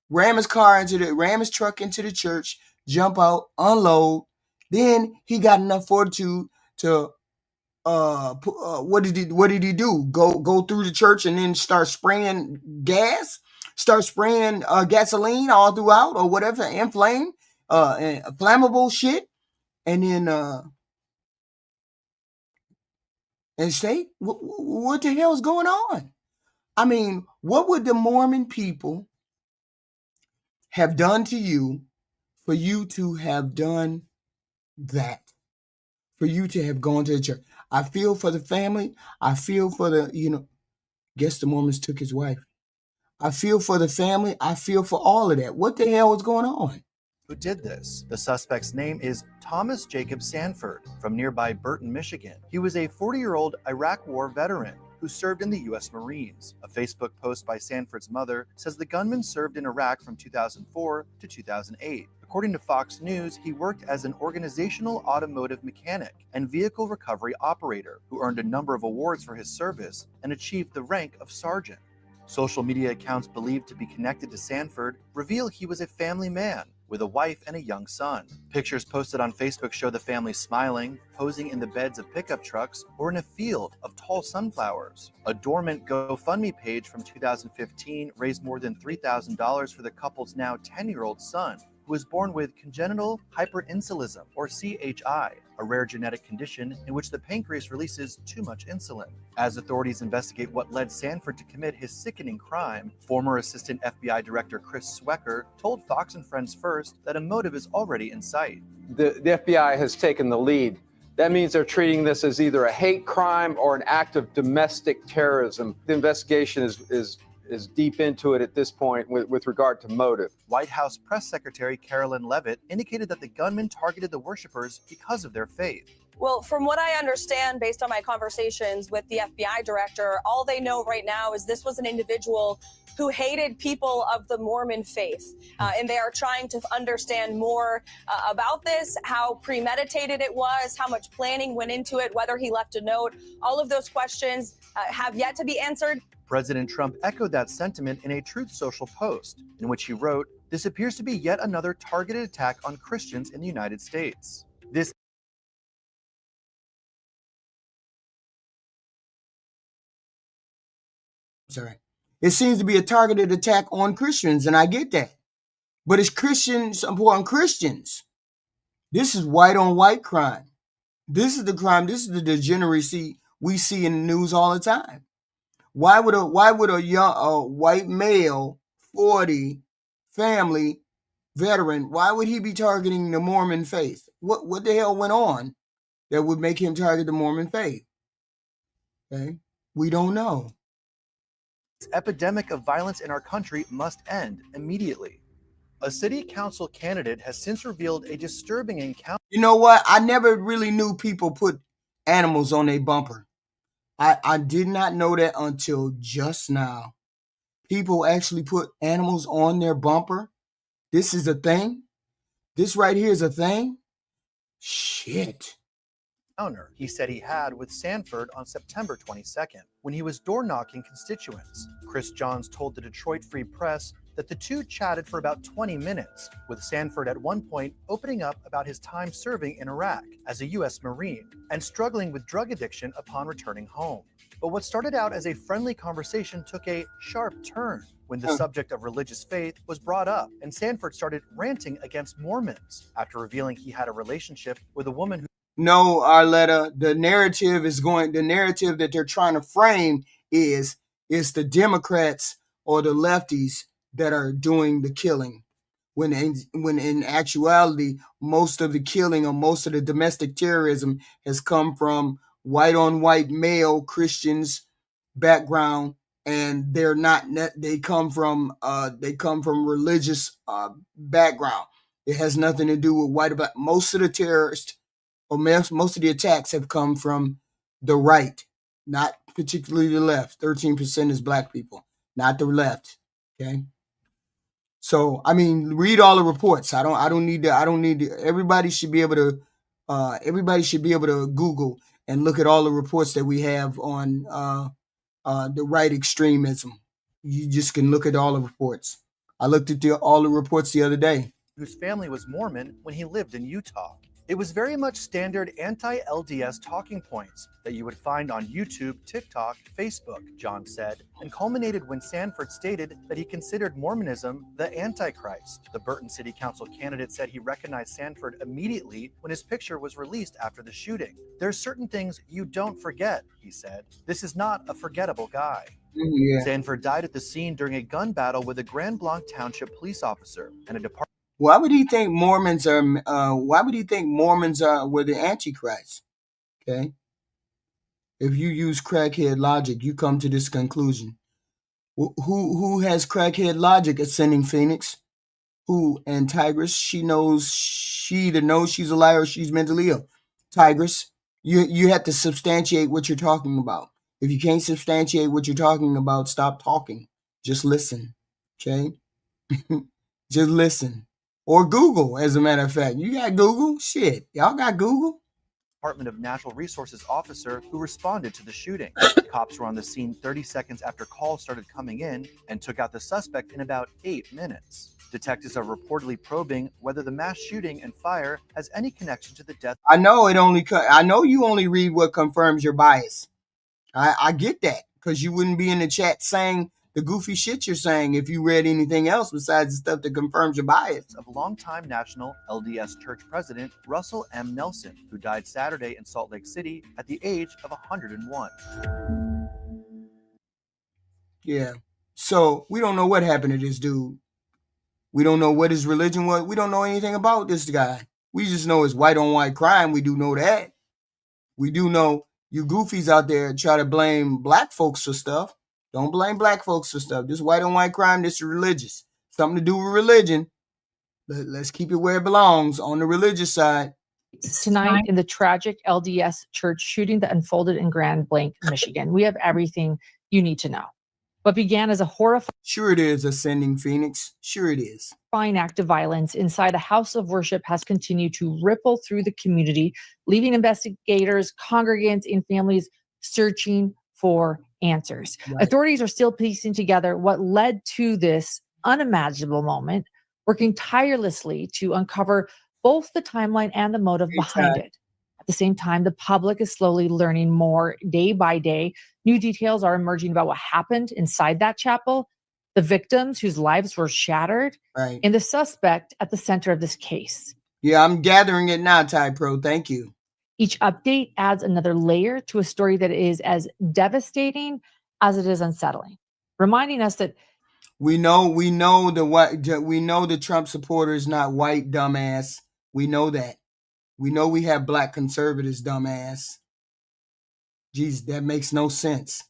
S2: Ram his truck into the church, jump out, unload. Then he got enough fortitude to what did he do? Go through the church and then start spraying gasoline all throughout or whatever, and flammable shit, and then and say what the hell is going on? I mean, what would the Mormon people have done to you for you to have done that? For you to have gone to the church? I feel for the family. I feel for the, guess the Mormons took his wife. I feel for the family. I feel for all of that. What the hell is going on?
S8: Who did this? The suspect's name is Thomas Jacob Sanford from nearby Burton, Michigan. He was a 40-year-old Iraq War veteran who served in the U.S. Marines. A Facebook post by Sanford's mother says the gunman served in Iraq from 2004 to 2008. According to Fox News, he worked as an organizational automotive mechanic and vehicle recovery operator who earned a number of awards for his service and achieved the rank of sergeant. Social media accounts believed to be connected to Sanford reveal he was a family man with a wife and a young son. Pictures posted on Facebook show the family smiling, posing in the beds of pickup trucks, or in a field of tall sunflowers. A dormant GoFundMe page from 2015 raised more than $3,000 for the couple's now 10-year-old son, who was born with congenital hyperinsulinism, or CHI, a rare genetic condition in which the pancreas releases too much insulin. As authorities investigate what led Sanford to commit his sickening crime, former Assistant FBI Director Chris Swecker told Fox and Friends First that a motive is already in sight.
S7: The FBI has taken the lead. That means they're treating this as either a hate crime or an act of domestic terrorism. The investigation is deep into it at this point with regard to motive.
S8: White House Press Secretary Carolyn Leavitt indicated that the gunman targeted the worshipers because of their faith.
S9: Well, from what I understand, based on my conversations with the FBI director, all they know right now is this was an individual who hated people of the Mormon faith. And they are trying to understand more about this, how premeditated it was, how much planning went into it, whether he left a note. All of those questions have yet to be answered.
S8: President Trump echoed that sentiment in a Truth Social post, in which he wrote, "This appears to be yet another targeted attack on Christians in the United States. This
S2: It seems to be a targeted attack on Christians, and I get that. But it's Christians upon Christians. This is white on white crime. This is the crime. This is the degeneracy we see in the news all the time. Why would a young white male 40 family veteran, why would he be targeting the Mormon faith? What the hell went on that would make him target the Mormon faith? Okay, we don't know.
S8: This epidemic of violence in our country must end immediately. A city council candidate has since revealed a disturbing encounter.
S2: You know what? I never really knew people put animals on their bumper. I did not know that until just now. People actually put animals on their bumper. This is a thing. This right here is a thing. Shit.
S8: He said he had with Sanford on September 22nd when he was door knocking constituents. Chris Johns told the Detroit Free Press that the two chatted for about 20 minutes, with Sanford at one point opening up about his time serving in Iraq as a U.S. Marine and struggling with drug addiction upon returning home. But what started out as a friendly conversation took a sharp turn when the subject of religious faith was brought up, and Sanford started ranting against Mormons after revealing he had a relationship with a woman who...
S2: No, Arletta, the narrative that they're trying to frame is the Democrats or the lefties that are doing the killing. When in actuality, most of the killing or most of the domestic terrorism has come from white on white male Christians background, and they come from religious background. It has nothing to do with white. About most of the terrorists or most of the attacks have come from the right, not particularly the left. 13% is black people, not the left. Okay. So, I mean, read all the reports. I don't need to, everybody should be able to Google and look at all the reports that we have on the right extremism. You just can look at all the reports. I looked at all the reports the other day.
S8: Whose family was Mormon when he lived in Utah. It was very much standard anti-LDS talking points that you would find on YouTube, TikTok, Facebook, John said, and culminated when Sanford stated that he considered Mormonism the Antichrist. The Burton City Council candidate said he recognized Sanford immediately when his picture was released after the shooting. There's certain things you don't forget, he said. This is not a forgettable guy.
S2: Yeah.
S8: Sanford died at the scene during a gun battle with a Grand Blanc Township police officer and a department.
S2: Why would he think Mormons are? Why would he think Mormons were the Antichrist? Okay, if you use crackhead logic, you come to this conclusion. Who has crackhead logic? Ascending Phoenix, who and Tigress? She either knows she's a liar or she's mentally ill. Tigress, you have to substantiate what you're talking about. If you can't substantiate what you're talking about, stop talking. Just listen. Okay, just listen. Or Google, as a matter of fact. You got Google? Shit. Y'all got Google?
S8: Department of Natural Resources officer who responded to the shooting. Cops were on the scene 30 seconds after calls started coming in and took out the suspect in about 8 minutes. Detectives are reportedly probing whether the mass shooting and fire has any connection to the death.
S2: I know you only read what confirms your bias. I get that, because you wouldn't be in the chat saying the goofy shit you're saying if you read anything else besides the stuff that confirms your bias.
S8: Of longtime National LDS Church President Russell M. Nelson, who died Saturday in Salt Lake City at the age of 101.
S2: Yeah. So we don't know what happened to this dude. We don't know what his religion was. We don't know anything about this guy. We just know it's white on white crime. We do know that. We do know you goofies out there try to blame black folks for stuff. Don't blame black folks for stuff. This white on white crime, this is religious. Something to do with religion. Let's keep it where it belongs, on the religious side.
S10: Tonight, in the tragic LDS church shooting that unfolded in Grand Blanc, Michigan, we have everything you need to know. What began as a horrifying
S2: Sure it is, Ascending Phoenix. Sure it is.
S10: act of violence inside a house of worship has continued to ripple through the community, leaving investigators, congregants, and families searching for answers.
S2: Right.
S10: Authorities are still piecing together what led to this unimaginable moment, working tirelessly to uncover both the timeline and the motive behind it. At the same time, the public is slowly learning more day by day. New details are emerging about what happened inside that chapel, the victims whose lives were shattered,
S2: Right.
S10: and the suspect at the center of this case.
S2: Yeah, I'm gathering it now, Ty Pro. Thank you.
S10: Each update adds another layer to a story that is as devastating as it is unsettling, reminding us that
S2: we know the Trump supporter is not white, dumbass. We know that. We know we have black conservatives, dumbass. Jeez, that makes no sense.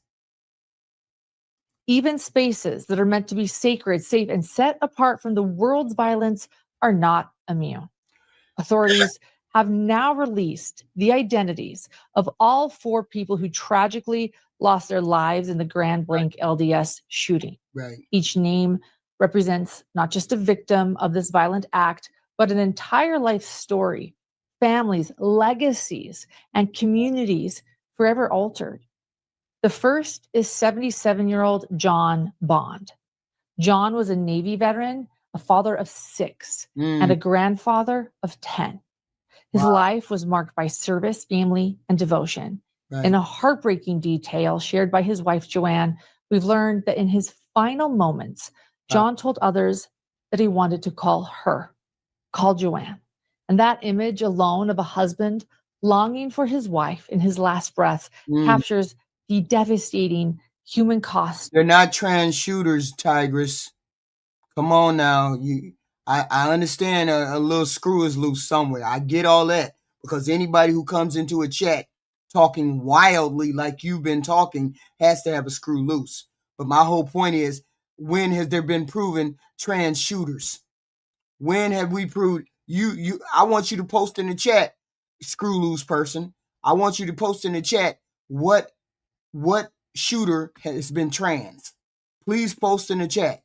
S10: even spaces that are meant to be sacred, safe, and set apart from the world's violence are not immune. Authorities have now released the identities of all 4 people who tragically lost their lives in the Grand Blanc LDS shooting.
S2: Right.
S10: Each name represents not just a victim of this violent act, but an entire life story, families, legacies, and communities forever altered. The first is 77-year-old John Bond. John was a Navy veteran, a father of 6, and a grandfather of 10. His life was marked by service, family, and devotion.
S2: Right.
S10: In a heartbreaking detail shared by his wife, Joanne, we've learned that in his final moments, John told others that he wanted to call Joanne. And that image alone of a husband longing for his wife in his last breath captures the devastating human cost.
S2: They're not trans shooters, Tigress. Come on now. I understand a little screw is loose somewhere. I get all that, because anybody who comes into a chat talking wildly like you've been talking has to have a screw loose. But my whole point is, when has there been proven trans shooters? When have we proved you? I want you to post in the chat, screw loose person. I want you to post in the chat what shooter has been trans. Please post in the chat.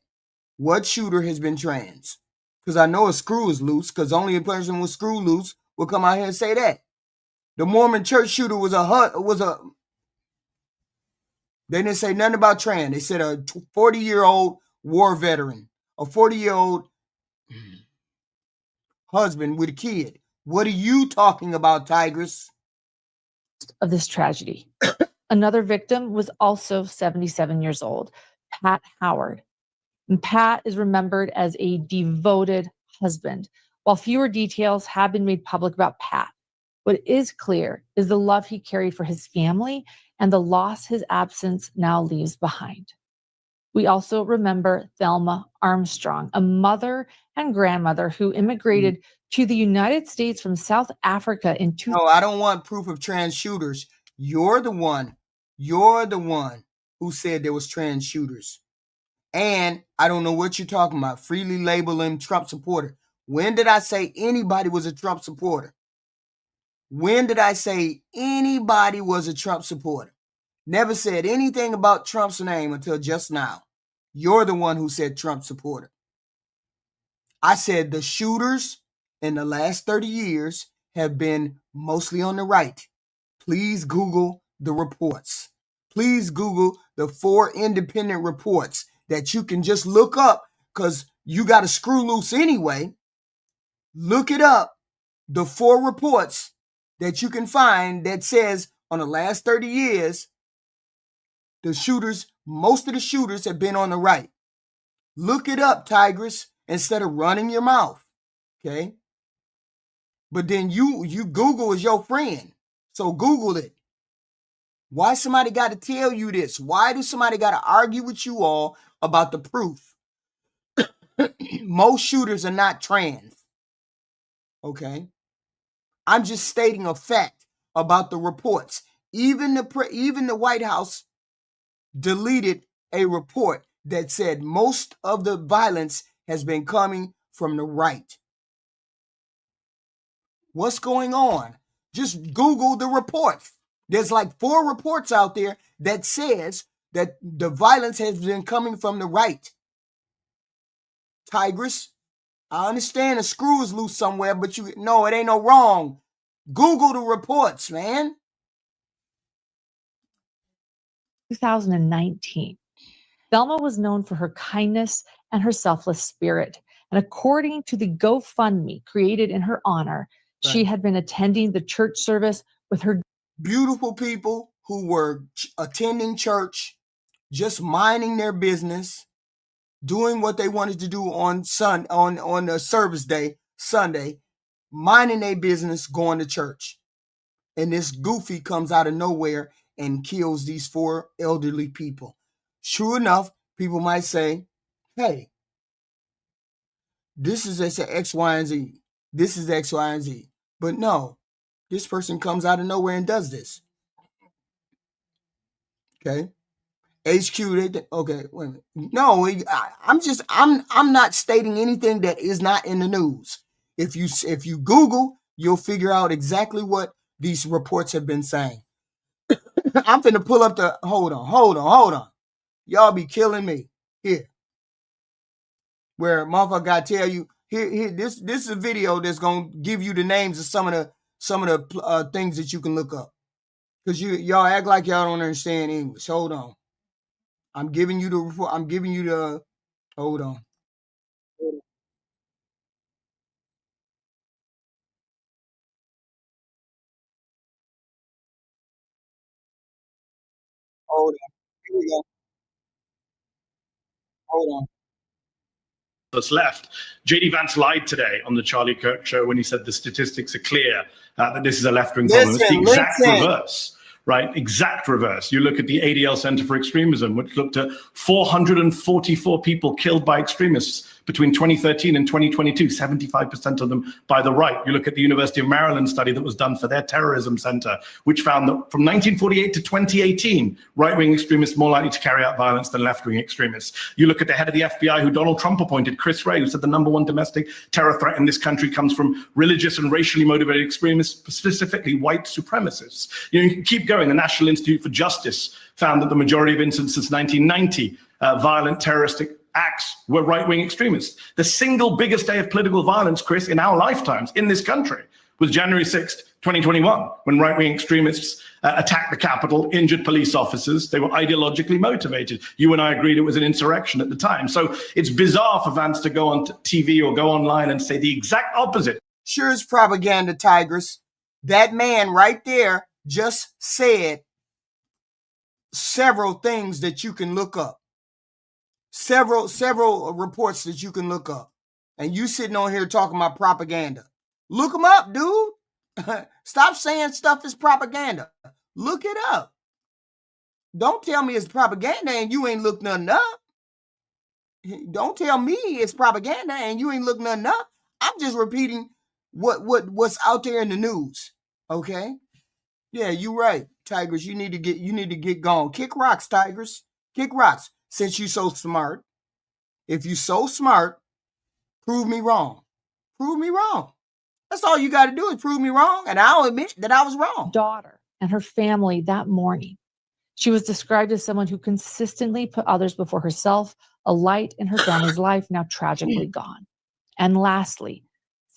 S2: what shooter has been trans? Because I know a screw is loose, because only a person with screw loose will come out here and say that. The Mormon church shooter was they didn't say nothing about trans. They said a 40-year-old war veteran, a 40-year-old husband with a kid. What are you talking about, Tigress?
S10: Of this tragedy. Another victim was also 77 years old, Pat Howard. And Pat is remembered as a devoted husband. While fewer details have been made public about Pat, what is clear is the love he carried for his family and the loss his absence now leaves behind. We also remember Thelma Armstrong, a mother and grandmother who immigrated to the United States from South Africa in
S2: No, I don't want proof of trans shooters. You're the one who said there was trans shooters. And I don't know what you're talking about. Freely label him Trump supporter. When did I say anybody was a Trump supporter? When did I say anybody was a Trump supporter? Never said anything about Trump's name until just now. You're the one who said Trump supporter. I said the shooters in the last 30 years have been mostly on the right. Please Google the reports. Please Google the 4 independent reports that you can just look up because you got to screw loose anyway. Look it up. The 4 reports that you can find that says on the last 30 years, most of the shooters have been on the right. Look it up, Tigress, instead of running your mouth. Okay? But then you Google is your friend. So Google it. Why somebody got to tell you this? Why do somebody got to argue with you all about the proof? Most shooters are not trans. Okay? I'm just stating a fact about the reports. Even the White House deleted a report that said most of the violence has been coming from the right. What's going on? Just Google the reports. There's like 4 reports out there that says that the violence has been coming from the right. Tigress, I understand a screw is loose somewhere, but it ain't no wrong. Google the reports, man.
S10: 2019. Thelma was known for her kindness and her selfless spirit. And according to the GoFundMe created in her honor, she had been attending the church service with her
S2: beautiful people who were attending church, just minding their business, doing what they wanted to do on the service day, Sunday, minding their business, going to church. And this goofy comes out of nowhere and kills these 4 elderly people. True enough, people might say, hey, this is X, Y, and Z. This is X, Y, and Z. But no, this person comes out of nowhere and does this. Okay. HQ, okay, wait a minute. No, I'm not stating anything that is not in the news. If you Google, you'll figure out exactly what these reports have been saying. I'm finna pull up hold on. Y'all be killing me. Here. Where motherfucker gotta tell you, here, this is a video that's gonna give you the names of some of the things that you can look up. Because y'all act like y'all don't understand English. Hold on. I'm giving you the report. I'm giving you the, hold on. Hold on. Here we go. Hold on.
S11: That's left. JD Vance lied today on the Charlie Kirk show when he said the statistics are clear that this is a left-wing problem. It's the exact reverse, right? Exact reverse. You look at the ADL Center for Extremism, which looked at 444 people killed by extremists between 2013 and 2022, 75% of them by the right. You look at the University of Maryland study that was done for their terrorism center, which found that from 1948 to 2018, right-wing extremists more likely to carry out violence than left-wing extremists. You look at the head of the FBI who Donald Trump appointed, Chris Wray, who said the #1 domestic terror threat in this country comes from religious and racially motivated extremists, specifically white supremacists. You can keep going. The National Institute for Justice found that the majority of incidents since 1990, violent terroristic acts were right-wing extremists. The single biggest day of political violence, Chris, in our lifetimes in this country was January 6th, 2021, when right-wing extremists attacked the Capitol, injured police officers. They were ideologically motivated. You and I agreed it was an insurrection at the time. So it's bizarre for Vance to go on TV or go online and say the exact opposite.
S2: Sure is propaganda, Tigress. That man right there just said several things that you can look up. Several reports that you can look up. And you sitting on here talking about propaganda. Look them up, dude. Stop saying stuff is propaganda. Look it up. Don't tell me it's propaganda and you ain't looked nothing up. Don't tell me it's propaganda and you ain't looked nothing up. I'm just repeating what's out there in the news. Okay? Yeah, you're right, Tigers. You need to get gone. Kick rocks, Tigers. Kick rocks. Since you so smart. If you so smart, prove me wrong. Prove me wrong. That's all you got to do is prove me wrong, and I'll admit that I was wrong.
S10: Daughter and her family that morning. She was described as someone who consistently put others before herself, a light in her family's life now tragically gone. And lastly,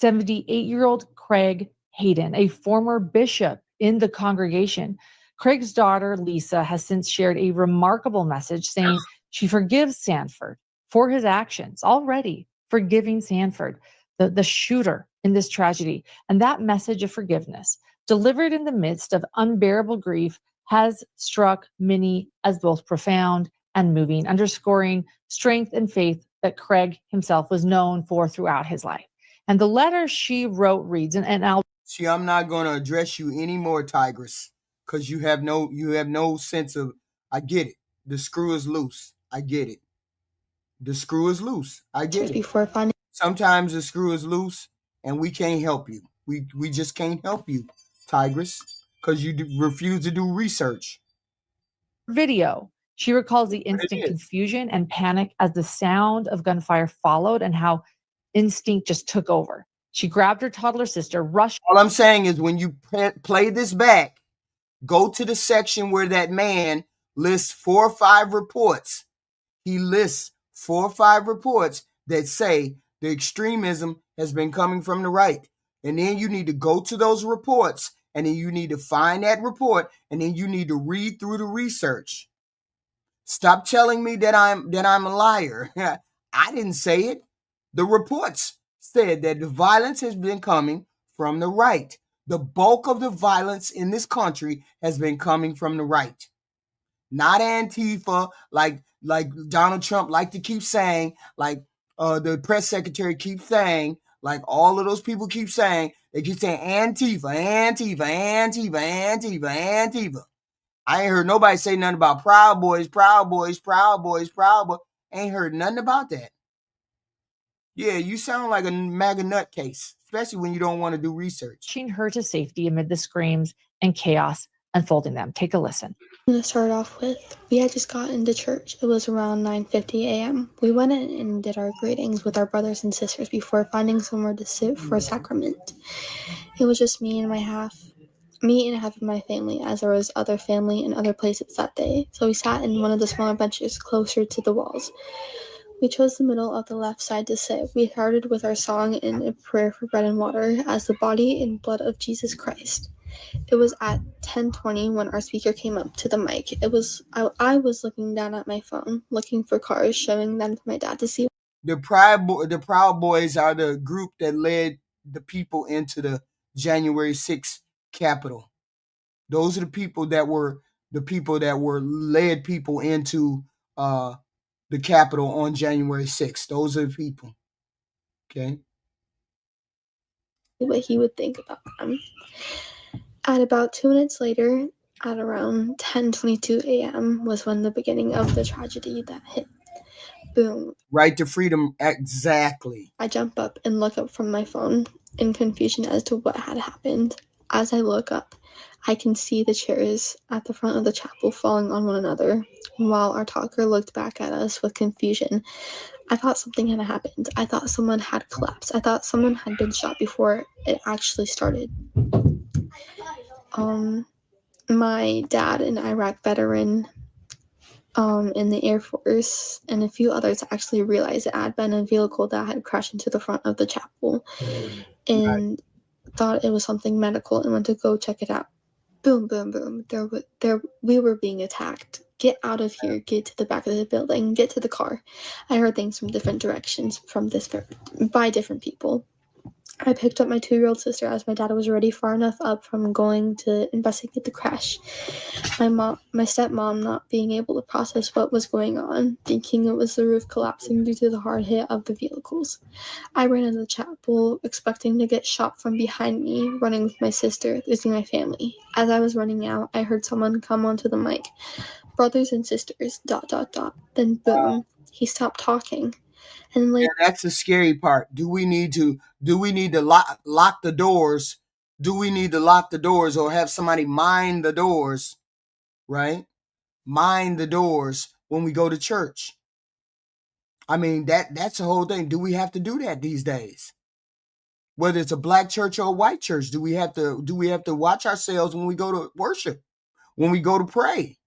S10: 78-year-old Craig Hayden, a former bishop in the congregation. Craig's daughter, Lisa, has since shared a remarkable message saying she forgives Sanford for his actions, already forgiving Sanford, the shooter in this tragedy. And that message of forgiveness, delivered in the midst of unbearable grief, has struck many as both profound and moving, underscoring strength and faith that Craig himself was known for throughout his life. And the letter she wrote reads, and I'll
S2: see, I'm not going to address you anymore, Tigress, because you have no sense of, I get it. The screw is loose. I get it. The screw is loose. I get it. Sometimes the screw is loose and we can't help you. We just can't help you, Tigress, because you refuse to do research.
S10: video. She recalls the instant confusion and panic as the sound of gunfire followed and how instinct just took over. She grabbed her toddler sister, rushed.
S2: All I'm saying is when you play this back, go to the section where that man lists 4 or 5 reports. He lists 4 or 5 reports that say the extremism has been coming from the right. And then you need to go to those reports and then you need to find that report and then you need to read through the research. Stop telling me that I'm a liar. I didn't say it. The reports said that the violence has been coming from the right. The bulk of the violence in this country has been coming from the right. Not Antifa, like Donald Trump liked to keep saying, like the press secretary keeps saying, like all of those people keep saying, they keep saying Antifa, Antifa, Antifa, Antifa, Antifa. I ain't heard nobody say nothing about Proud Boys, Proud Boys, Proud Boys, Proud Boys. Ain't heard nothing about that. Yeah, you sound like a MAGA nutcase, especially when you don't want to do research.
S10: Rushing her to safety amid the screams and chaos unfolding them. Take a listen.
S12: I'm going to start off with, we had just gotten to church. It was around 9:50 a.m. We went in and did our greetings with our brothers and sisters before finding somewhere to sit for a sacrament. It was just me and half of my family, as there was other family in other places that day. So we sat in one of the smaller benches closer to the walls. We chose the middle of the left side to sit. We started with our song and a prayer for bread and water as the body and blood of Jesus Christ. It was at 10:20 when our speaker came up to the mic. I was looking down at my phone, looking for cars, showing them to my dad to see.
S2: The Proud Boys are the group that led the people into the January 6th Capitol. Those are the people that led people into the Capitol on January 6th. Those are the people. Okay.
S12: What he would think about them. At about 2 minutes later, at around 10:22 a.m. was when the beginning of the tragedy that hit. Boom.
S2: Right to freedom, exactly.
S12: I jump up and look up from my phone in confusion as to what had happened. As I look up, I can see the chairs at the front of the chapel falling on one another, while our talker looked back at us with confusion. I thought something had happened. I thought someone had collapsed. I thought someone had been shot before it actually started. My dad, an Iraq veteran, in the Air Force, and a few others actually realized it had been a vehicle that had crashed into the front of the chapel and thought it was something medical and went to go check it out. Boom, boom, boom. We were being attacked. Get out of here. Get to the back of the building. Get to the car. I heard things from different directions by different people. I picked up my 2-year-old sister as my dad was already far enough up from going to investigate the crash. My stepmom not being able to process what was going on, thinking it was the roof collapsing due to the hard hit of the vehicles. I ran into the chapel, expecting to get shot from behind me, running with my sister, losing my family. As I was running out, I heard someone come onto the mic. Brothers and sisters, ... Then boom, he stopped talking. And
S2: yeah, that's the scary part. Do we need to lock the doors? Do we need to lock the doors or have somebody mind the doors, right? Mind the doors when we go to church. I mean, that's the whole thing. Do we have to do that these days? Whether it's a black church or a white church, do we have to watch ourselves when we go to worship, when we go to pray?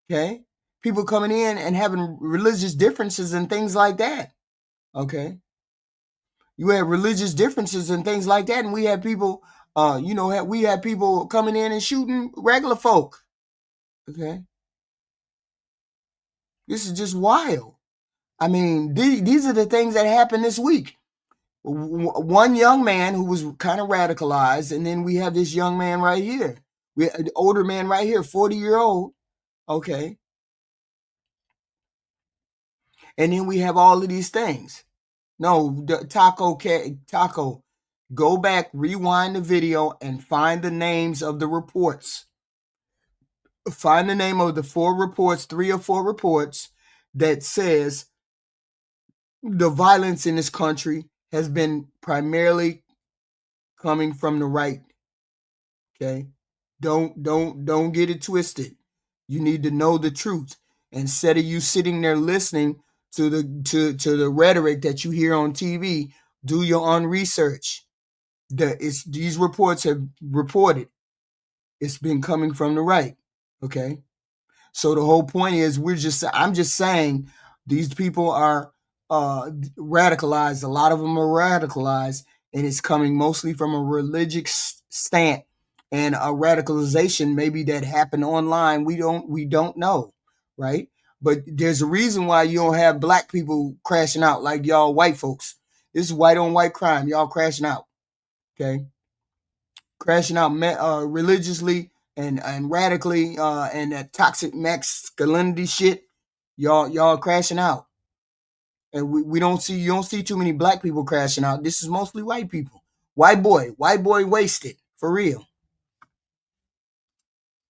S2: Okay? People coming in and having religious differences and things like that. Okay? You have religious differences and things like that, and we have people, we have people coming in and shooting regular folk. Okay? This is just wild. I mean, these are the things that happened this week. One young man who was kind of radicalized, and then we have this young man right here. An older man right here, 40-year-old. Okay. And then we have all of these things. No, Taco, go back, rewind the video, and find the names of the reports. Find the name of the 4 reports, 3 or 4 reports that says the violence in this country has been primarily coming from the right. Okay? Don't get it twisted. You need to know the truth. Instead of you sitting there listening to the rhetoric that you hear on TV, do your own research. These reports have reported it's been coming from the right. Okay? So the whole point is I'm just saying these people are radicalized. A lot of them are radicalized, and it's coming mostly from a religious slant and a radicalization maybe that happened online. We don't know, right? But there's a reason why you don't have black people crashing out like y'all white folks. This is white on white crime. Y'all crashing out, okay? Crashing out religiously and radically and that toxic masculinity shit. Y'all crashing out. And you don't see too many black people crashing out. This is mostly white people. White boy wasted, for real.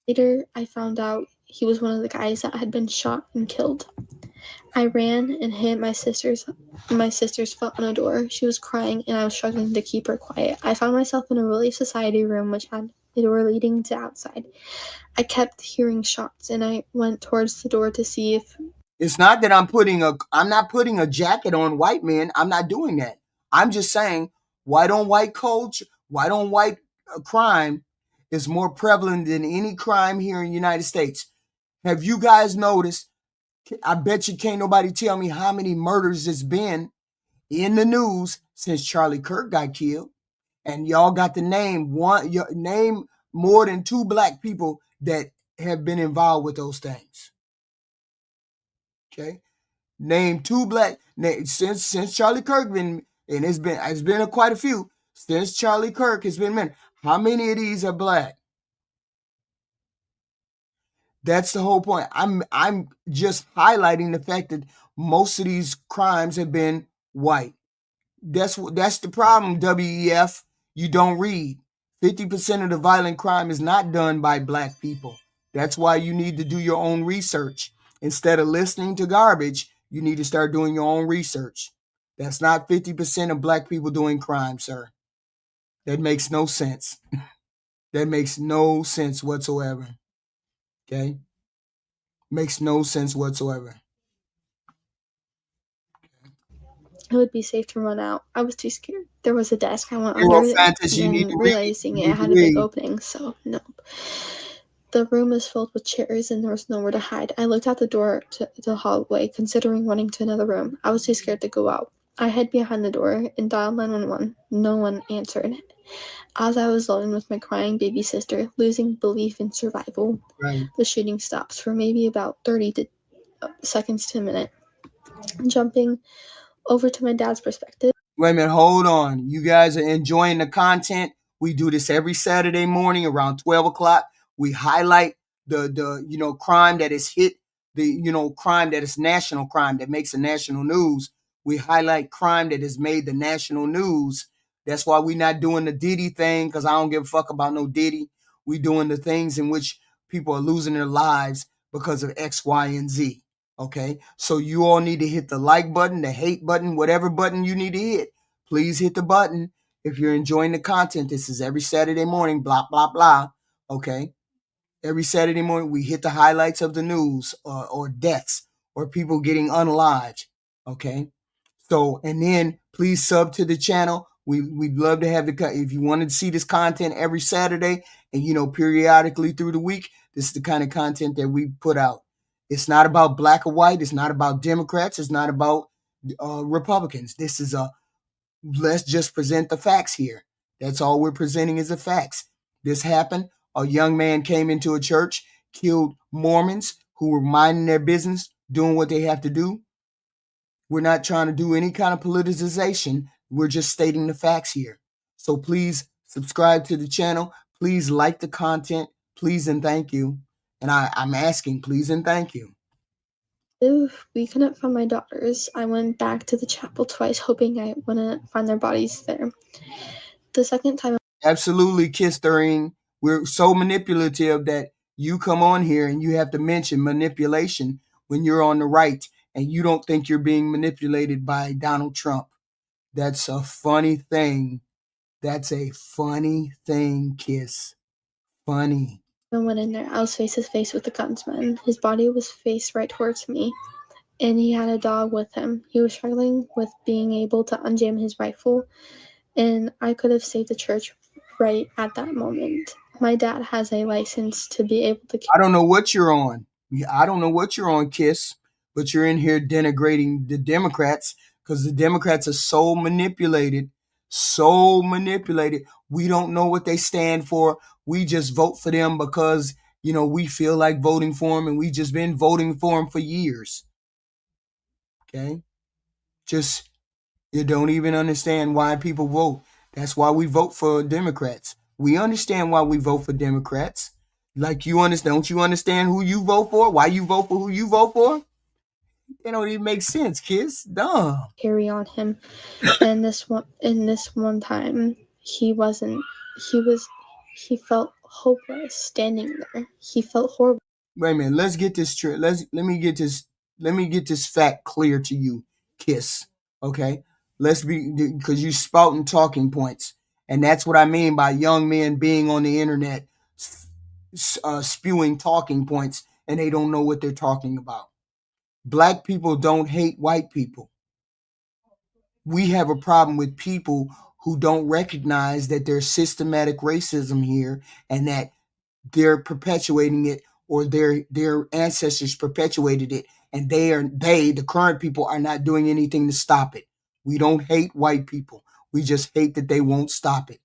S12: Later, I found out he was one of the guys that had been shot and killed. I ran and hit my sister's foot on a door. She was crying, and I was struggling to keep her quiet. I found myself in a Relief Society room, which had a door leading to outside. I kept hearing shots, and I went towards the door to see if...
S2: It's not that I'm not putting a jacket on white men. I'm not doing that. I'm just saying, white on white culture, white on white crime is more prevalent than any crime here in the United States. Have you guys noticed? I bet you can't nobody tell me how many murders it's been in the news since Charlie Kirk got killed. And y'all got to name more than 2 black people that have been involved with those things. Okay? Name 2 black since Charlie Kirk been, and it's been quite a few since Charlie Kirk has been men. How many of these are black? That's the whole point. I'm just highlighting the fact that most of these crimes have been white. That's the problem, WEF. You don't read. 50% of the violent crime is not done by black people. That's why you need to do your own research. Instead of listening to garbage, you need to start doing your own research. That's not 50% of black people doing crime, sir. That makes no sense. That makes no sense whatsoever. Okay? Makes no sense whatsoever.
S12: It would be safe to run out. I was too scared. There was a desk. I went under it, and realizing it had a big opening, so no. The room was filled with chairs and there was nowhere to hide. I looked out the door to the hallway, considering running to another room. I was too scared to go out. I hid behind the door and dialed 911. No one answered. As I was alone with my crying baby sister, losing belief in survival, the shooting stops for maybe about 30 seconds to a minute. Jumping over to my dad's perspective.
S2: Wait a minute, hold on. You guys are enjoying the content. We do this every Saturday morning around 12 o'clock. We highlight the crime that is hit, crime that is national crime that makes the national news. We highlight crime that has made the national news. That's why we're not doing the Diddy thing, because I don't give a fuck about no Diddy. We're doing the things in which people are losing their lives because of X, Y, and Z. Okay, so you all need to hit the like button, the hate button, whatever button you need to hit. Please hit the button if you're enjoying the content. This is every Saturday morning, blah, blah, blah. Okay, every Saturday morning we hit the highlights of the news or deaths or people getting unalived. Okay, so, and then please sub to the channel. We'd love to have if you want to see this content every Saturday and, periodically through the week, this is the kind of content that we put out. It's not about black or white. It's not about Democrats. It's not about Republicans. This is let's just present the facts here. That's all we're presenting is the facts. This happened. A young man came into a church, killed Mormons who were minding their business, doing what they have to do. We're not trying to do any kind of politicization. We're just stating the facts here. So please subscribe to the channel. Please like the content. Please and thank you. And I'm asking, please and thank you.
S12: If we couldn't find my daughters, I went back to the chapel twice, hoping I wouldn't find their bodies there. The second time...
S2: Absolutely, Kiss Doreen. We're so manipulative that you come on here and you have to mention manipulation when you're on the right and you don't think you're being manipulated by Donald Trump. That's a funny thing. That's a funny thing, Kiss. Funny.
S12: I went in there. I was face to face with the gunsman. His body was faced right towards me, and he had a dog with him. He was struggling with being able to unjam his rifle, and I could have saved the church right at that moment. My dad has a license to be able to...
S2: I don't know what you're on. I don't know what you're on, Kiss, but you're in here denigrating the Democrats because the Democrats are so manipulated. So manipulated. We don't know what they stand for. We just vote for them because, we feel like voting for them, and we just been voting for them for years. Okay? You don't even understand why people vote. That's why we vote for Democrats. We understand why we vote for Democrats. Like you understand, don't you understand who you vote for? Why you vote for who you vote for? It don't even make sense, kids. Dumb.
S12: Carry on him. And this one time he felt hopeless standing there. He felt horrible.
S2: Wait a minute, let's get this straight. Let me get this fact clear to you, Kiss. Okay? Because you spouting talking points. And that's what I mean by young men being on the internet spewing talking points and they don't know what they're talking about. Black people don't hate white people. We have a problem with people who don't recognize that there's systematic racism here and that they're perpetuating it, or their ancestors perpetuated it, and the current people are not doing anything to stop it. We don't hate white people. We just hate that they won't stop it.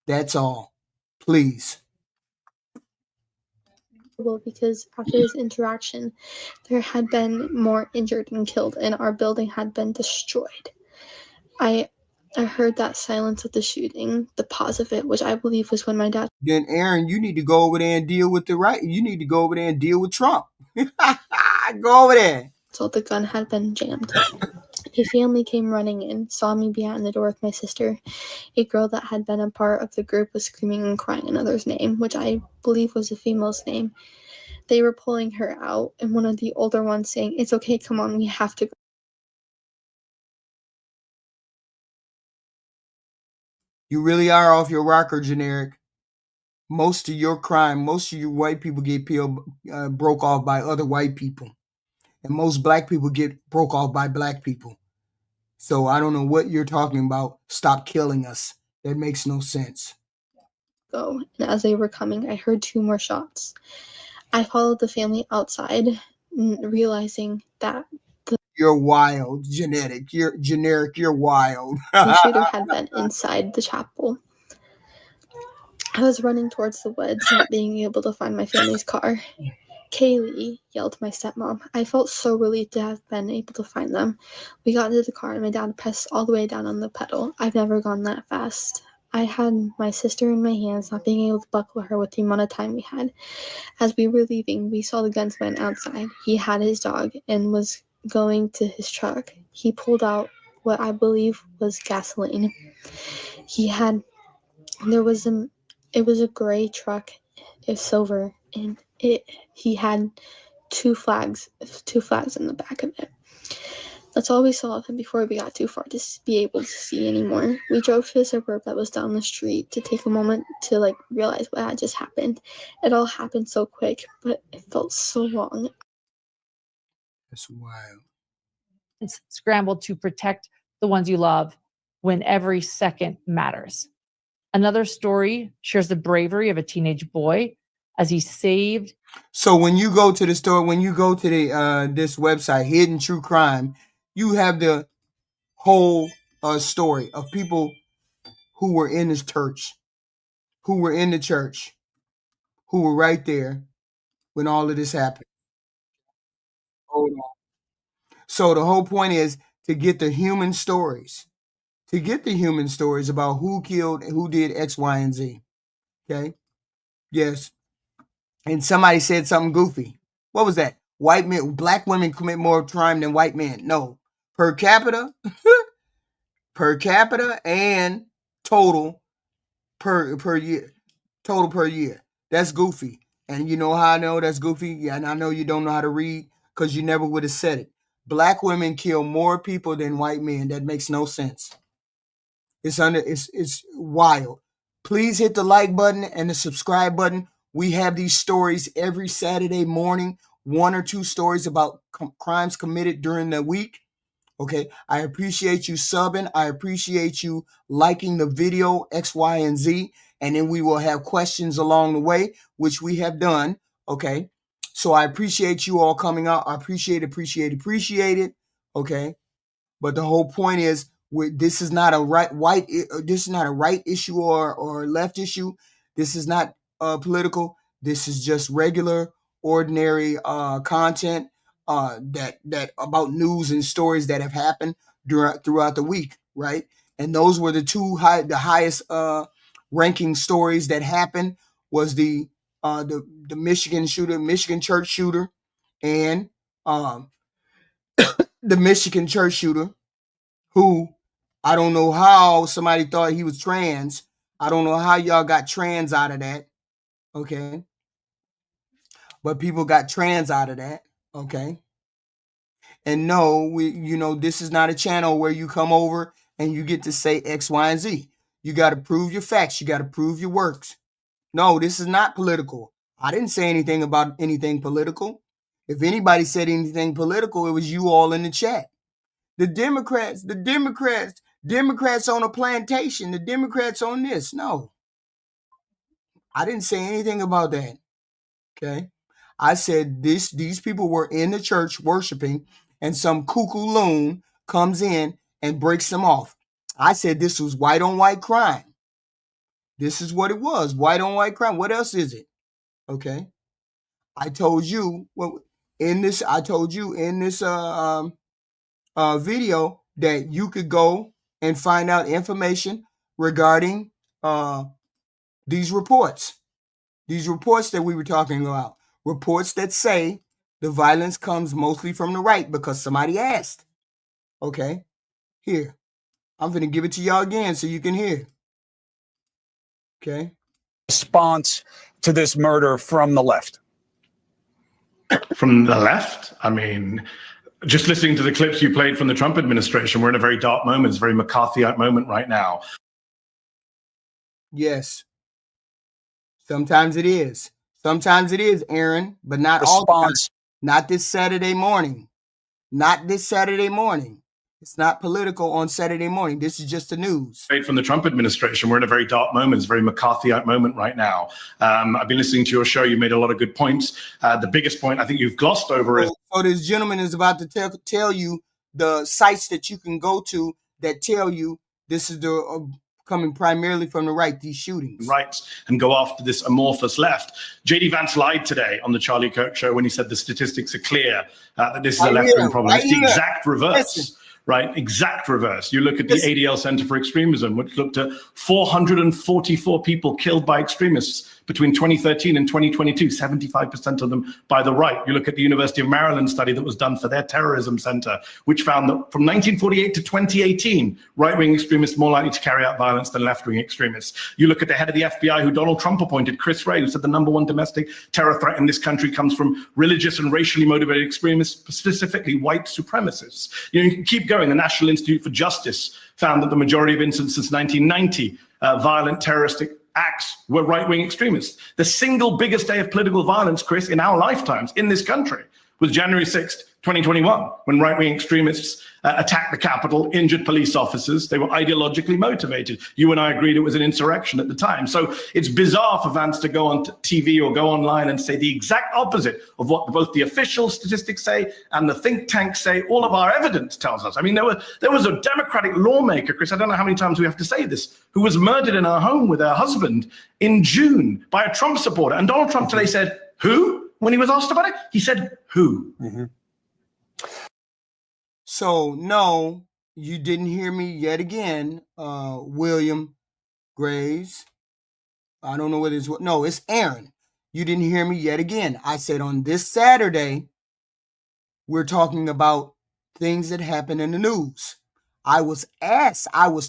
S2: That's all. Please.
S12: Because after his interaction, there had been more injured and killed, and our building had been destroyed. I heard that silence of the shooting, the pause of it, which I believe was when my dad...
S2: Then Aaron, you need to go over there and deal with the right. You need to go over there and deal with Trump. Go over there.
S12: So the gun had been jammed. A family came running in, saw me behind the door with my sister. A girl that had been a part of the group was screaming and crying another's name, which I believe was a female's name. They were pulling her out, and one of the older ones saying, "It's okay, come on, we have to go."
S2: You really are off your rocker, generic. Most of your crime, most of your white people get broke off by other white people. And most black people get broke off by black people. So I don't know what you're talking about. Stop killing us. That makes no sense.
S12: ago, and as they were coming, I heard 2 more shots. I followed the family outside, realizing that
S2: you're wild, generic. You're wild.
S12: the shooter had been inside the chapel. I was running towards the woods, not being able to find my family's car. Kaylee, yelled my stepmom. I felt so relieved to have been able to find them. We got into the car and my dad pressed all the way down on the pedal. I've never gone that fast. I had my sister in my hands, not being able to buckle her with the amount of time we had. As we were leaving, we saw the gunsman outside. He had his dog and was going to his truck. He pulled out what I believe was gasoline. It was a gray truck, it's silver, and he had two flags in the back of it. That's all we saw of him before we got too far to be able to see anymore. We drove to a suburb that was down the street to take a moment to realize what had just happened. It all happened so quick, but it felt so long.
S2: That's wild.
S10: Scrambled to protect the ones you love when every second matters. Another story shares the bravery of a teenage boy as he saved.
S2: So when you go to the store, when you go to the this website, Hidden True Crime, you have the whole story of people who were in this church, who were in the church, who were right there when all of this happened. Hold on. So the whole point is to get the human stories, about who killed and who did X, Y, and Z. Okay. Yes. And somebody said something goofy. What was that? Black women commit more crime than white men. No. Per capita and total per year. Total per year. That's goofy. And you know how I know that's goofy? Yeah, and I know you don't know how to read because you never would have said it. Black women kill more people than white men. That makes no sense. It's wild. Please hit the like button and the subscribe button. We have these stories every Saturday morning, 1 or 2 stories about crimes committed during the week. Okay, I appreciate you subbing. I appreciate you liking the video X, Y, and Z. And then we will have questions along the way, which we have done. Okay, so I appreciate you all coming out. I appreciate it. Okay, but the whole point is, this is not a right issue or left issue. This is not political. This is just regular, ordinary content that about news and stories that have happened throughout the week, right? And those were the highest ranking stories that happened was the Michigan church shooter, and the Michigan church shooter, who I don't know how somebody thought he was trans. I don't know how y'all got trans out of that. Okay. But people got trans out of that. Okay. And no, this is not a channel where you come over and you get to say X, Y, and Z. You got to prove your facts. You got to prove your works. No, this is not political. I didn't say anything about anything political. If anybody said anything political, it was you all in the chat. The Democrats on a plantation, the Democrats on this. No, I didn't say anything about that. Okay. I said these people were in the church worshiping, and some cuckoo loon comes in and breaks them off. I said this was white on white crime. This is what it was. White on white crime. What else is it? Okay. I told you in this video that you could go and find out information regarding these reports that we were talking about, reports that say the violence comes mostly from the right because somebody asked. Okay, here, I'm going to give it to y'all again so you can hear. Okay.
S13: Response to this murder from the left?
S11: From the left? I mean, just listening to the clips you played from the Trump administration, we're in a very dark moment. It's a very McCarthyite moment right now.
S2: Yes. Sometimes it is. Sometimes it is, Aaron, but not all the time. Not this Saturday morning. It's It's not political on Saturday morning. This is just the news.
S11: Straight from the Trump administration. We're in a very dark moment. It's a very McCarthyite moment right now. I've been listening to your show. You made a lot of good points. The biggest point I think you've glossed over is...
S2: So this gentleman is about to tell you the sites that you can go to that tell you this is the coming primarily from the right, these shootings.
S11: Rights and go after this amorphous left. J.D. Vance lied today on the Charlie Kirk show when he said the statistics are clear that this is a left-wing problem. It's the exact reverse. Listen. Right, exact reverse. You look at the ADL Center for Extremism, which looked at 444 people killed by extremists between 2013 and 2022, 75% of them by the right. You look at the University of Maryland study that was done for their terrorism center, which found that from 1948 to 2018, right-wing extremists more likely to carry out violence than left-wing extremists. You look at the head of the FBI, who Donald Trump appointed, Chris Wray, who said the #1 domestic terror threat in this country comes from religious and racially motivated extremists, specifically white supremacists. You can keep going. The National Institute for Justice found that the majority of incidents since 1990, violent terroristic acts were right-wing extremists. The single biggest day of political violence, Chris, in our lifetimes in this country was January 6th, 2021, when right-wing extremists attacked the Capitol, injured police officers. They were ideologically motivated. You and I agreed it was an insurrection at the time. So it's bizarre for Vance to go on TV or go online and say the exact opposite of what both the official statistics say and the think tanks say. All of our evidence tells us. I mean, there was a Democratic lawmaker, Chris, I don't know how many times we have to say this, who was murdered in her home with her husband in June by a Trump supporter. And Donald Trump today said, who? When he was asked about it, he said, who? Mm-hmm.
S2: So, no, you didn't hear me yet again, William Graves. I don't know what it is. No, it's Aaron. You didn't hear me yet again. I said on this Saturday, we're talking about things that happen in the news. I was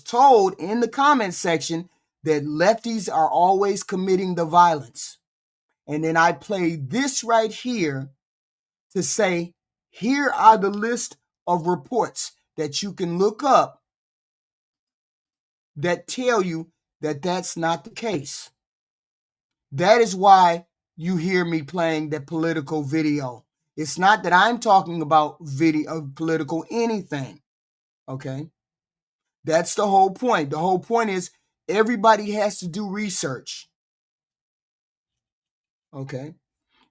S2: told in the comment section that lefties are always committing the violence. And then I played this right here to say, here are the list of reports that you can look up that tell you that that's not the case. That is why you hear me playing that political video. It's not that I'm talking about political anything. Okay? That's the whole point. The whole point is everybody has to do research. Okay?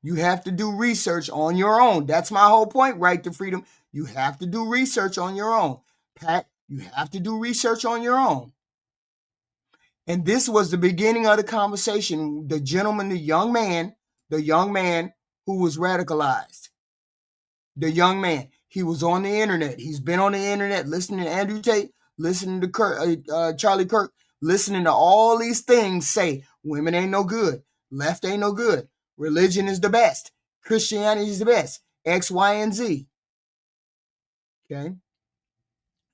S2: You have to do research on your own. That's my whole point, right to freedom. You have to do research on your own. Pat, you have to do research on your own. And this was the beginning of the conversation. The gentleman, the young man who was radicalized. The young man, he was on the internet. He's been on the internet listening to Andrew Tate, listening to Charlie Kirk, listening to all these things say women ain't no good, left ain't no good, religion is the best, Christianity is the best, X, Y, and Z. Okay?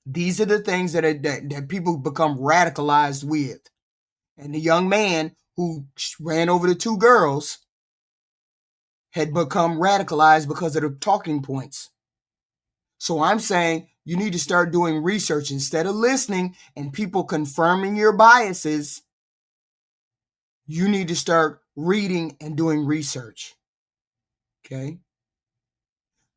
S2: These are the things that people become radicalized with. And the young man who ran over the two girls had become radicalized because of the talking points. So I'm saying you need to start doing research instead of listening and people confirming your biases. You need to start reading and doing research. Okay?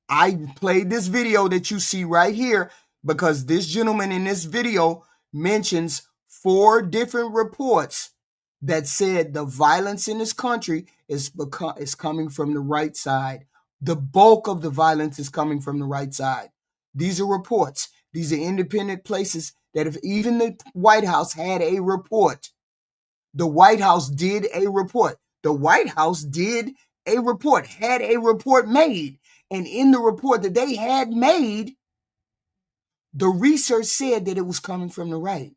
S2: I played this video that you see right here because this gentleman in this video mentions 4 different reports that said the violence in this country is coming from the right side. The bulk of the violence is coming from the right side. These are reports. These are independent places that if even the White House had a report, the White House did a report. The White House did a report, had a report made. And in the report that they had made, the research said that it was coming from the right.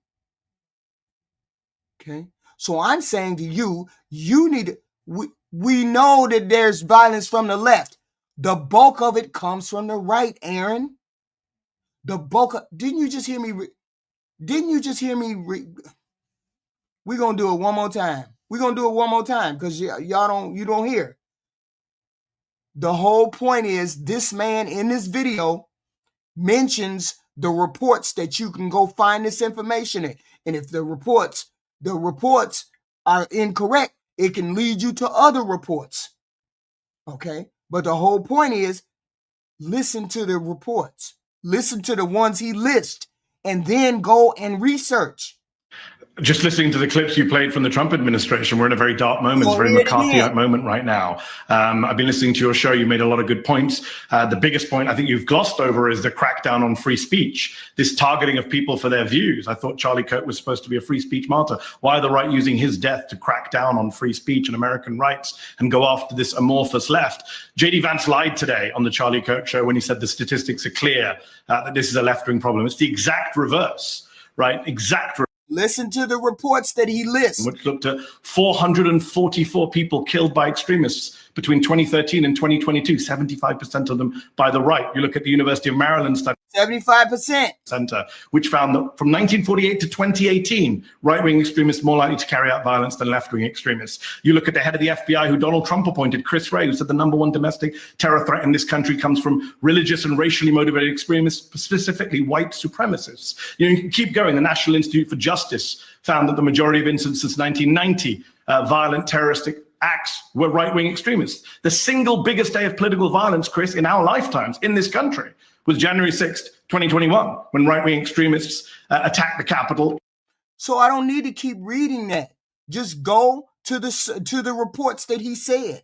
S2: Okay? So I'm saying to you, you need to, we know that there's violence from the left. The bulk of it comes from the right, Aaron. The bulk of, didn't you just hear me? We're going to do it one more time. We're going to do it one more time because you don't hear. The whole point is this man in this video mentions the reports that you can go find this information in. And if the reports are incorrect, it can lead you to other reports. Okay? But the whole point is listen to the reports. Listen to the ones he lists and then go and research.
S11: Just listening to the clips you played from the Trump administration, we're in a very dark moment. It's a very McCarthyite moment right now. I've been listening to your show. You made a lot of good points. The biggest point I think you've glossed over is the crackdown on free speech, this targeting of people for their views. I thought Charlie Kirk was supposed to be a free speech martyr. Why are the right using his death to crack down on free speech and American rights and go after this amorphous left? J.D. Vance lied today on the Charlie Kirk show when he said the statistics are clear that this is a left-wing problem. It's the exact reverse, right?
S2: Listen to the reports that he lists.
S11: Which looked at 444 people killed by extremists between 2013 and 2022, 75% of them by the right. You look at the University of Maryland study.
S2: 75%.
S11: Center, which found that from 1948 to 2018, right-wing extremists more likely to carry out violence than left-wing extremists. You look at the head of the FBI, who Donald Trump appointed, Chris Wray, who said the #1 domestic terror threat in this country comes from religious and racially motivated extremists, specifically white supremacists. You can keep going. The National Institute for Justice found that the majority of incidents since 1990, violent terroristic acts were right-wing extremists. The single biggest day of political violence, Chris, in our lifetimes in this country was January 6th, 2021, when right-wing extremists attacked the Capitol.
S2: So I don't need to keep reading that. Just go to the reports that he said.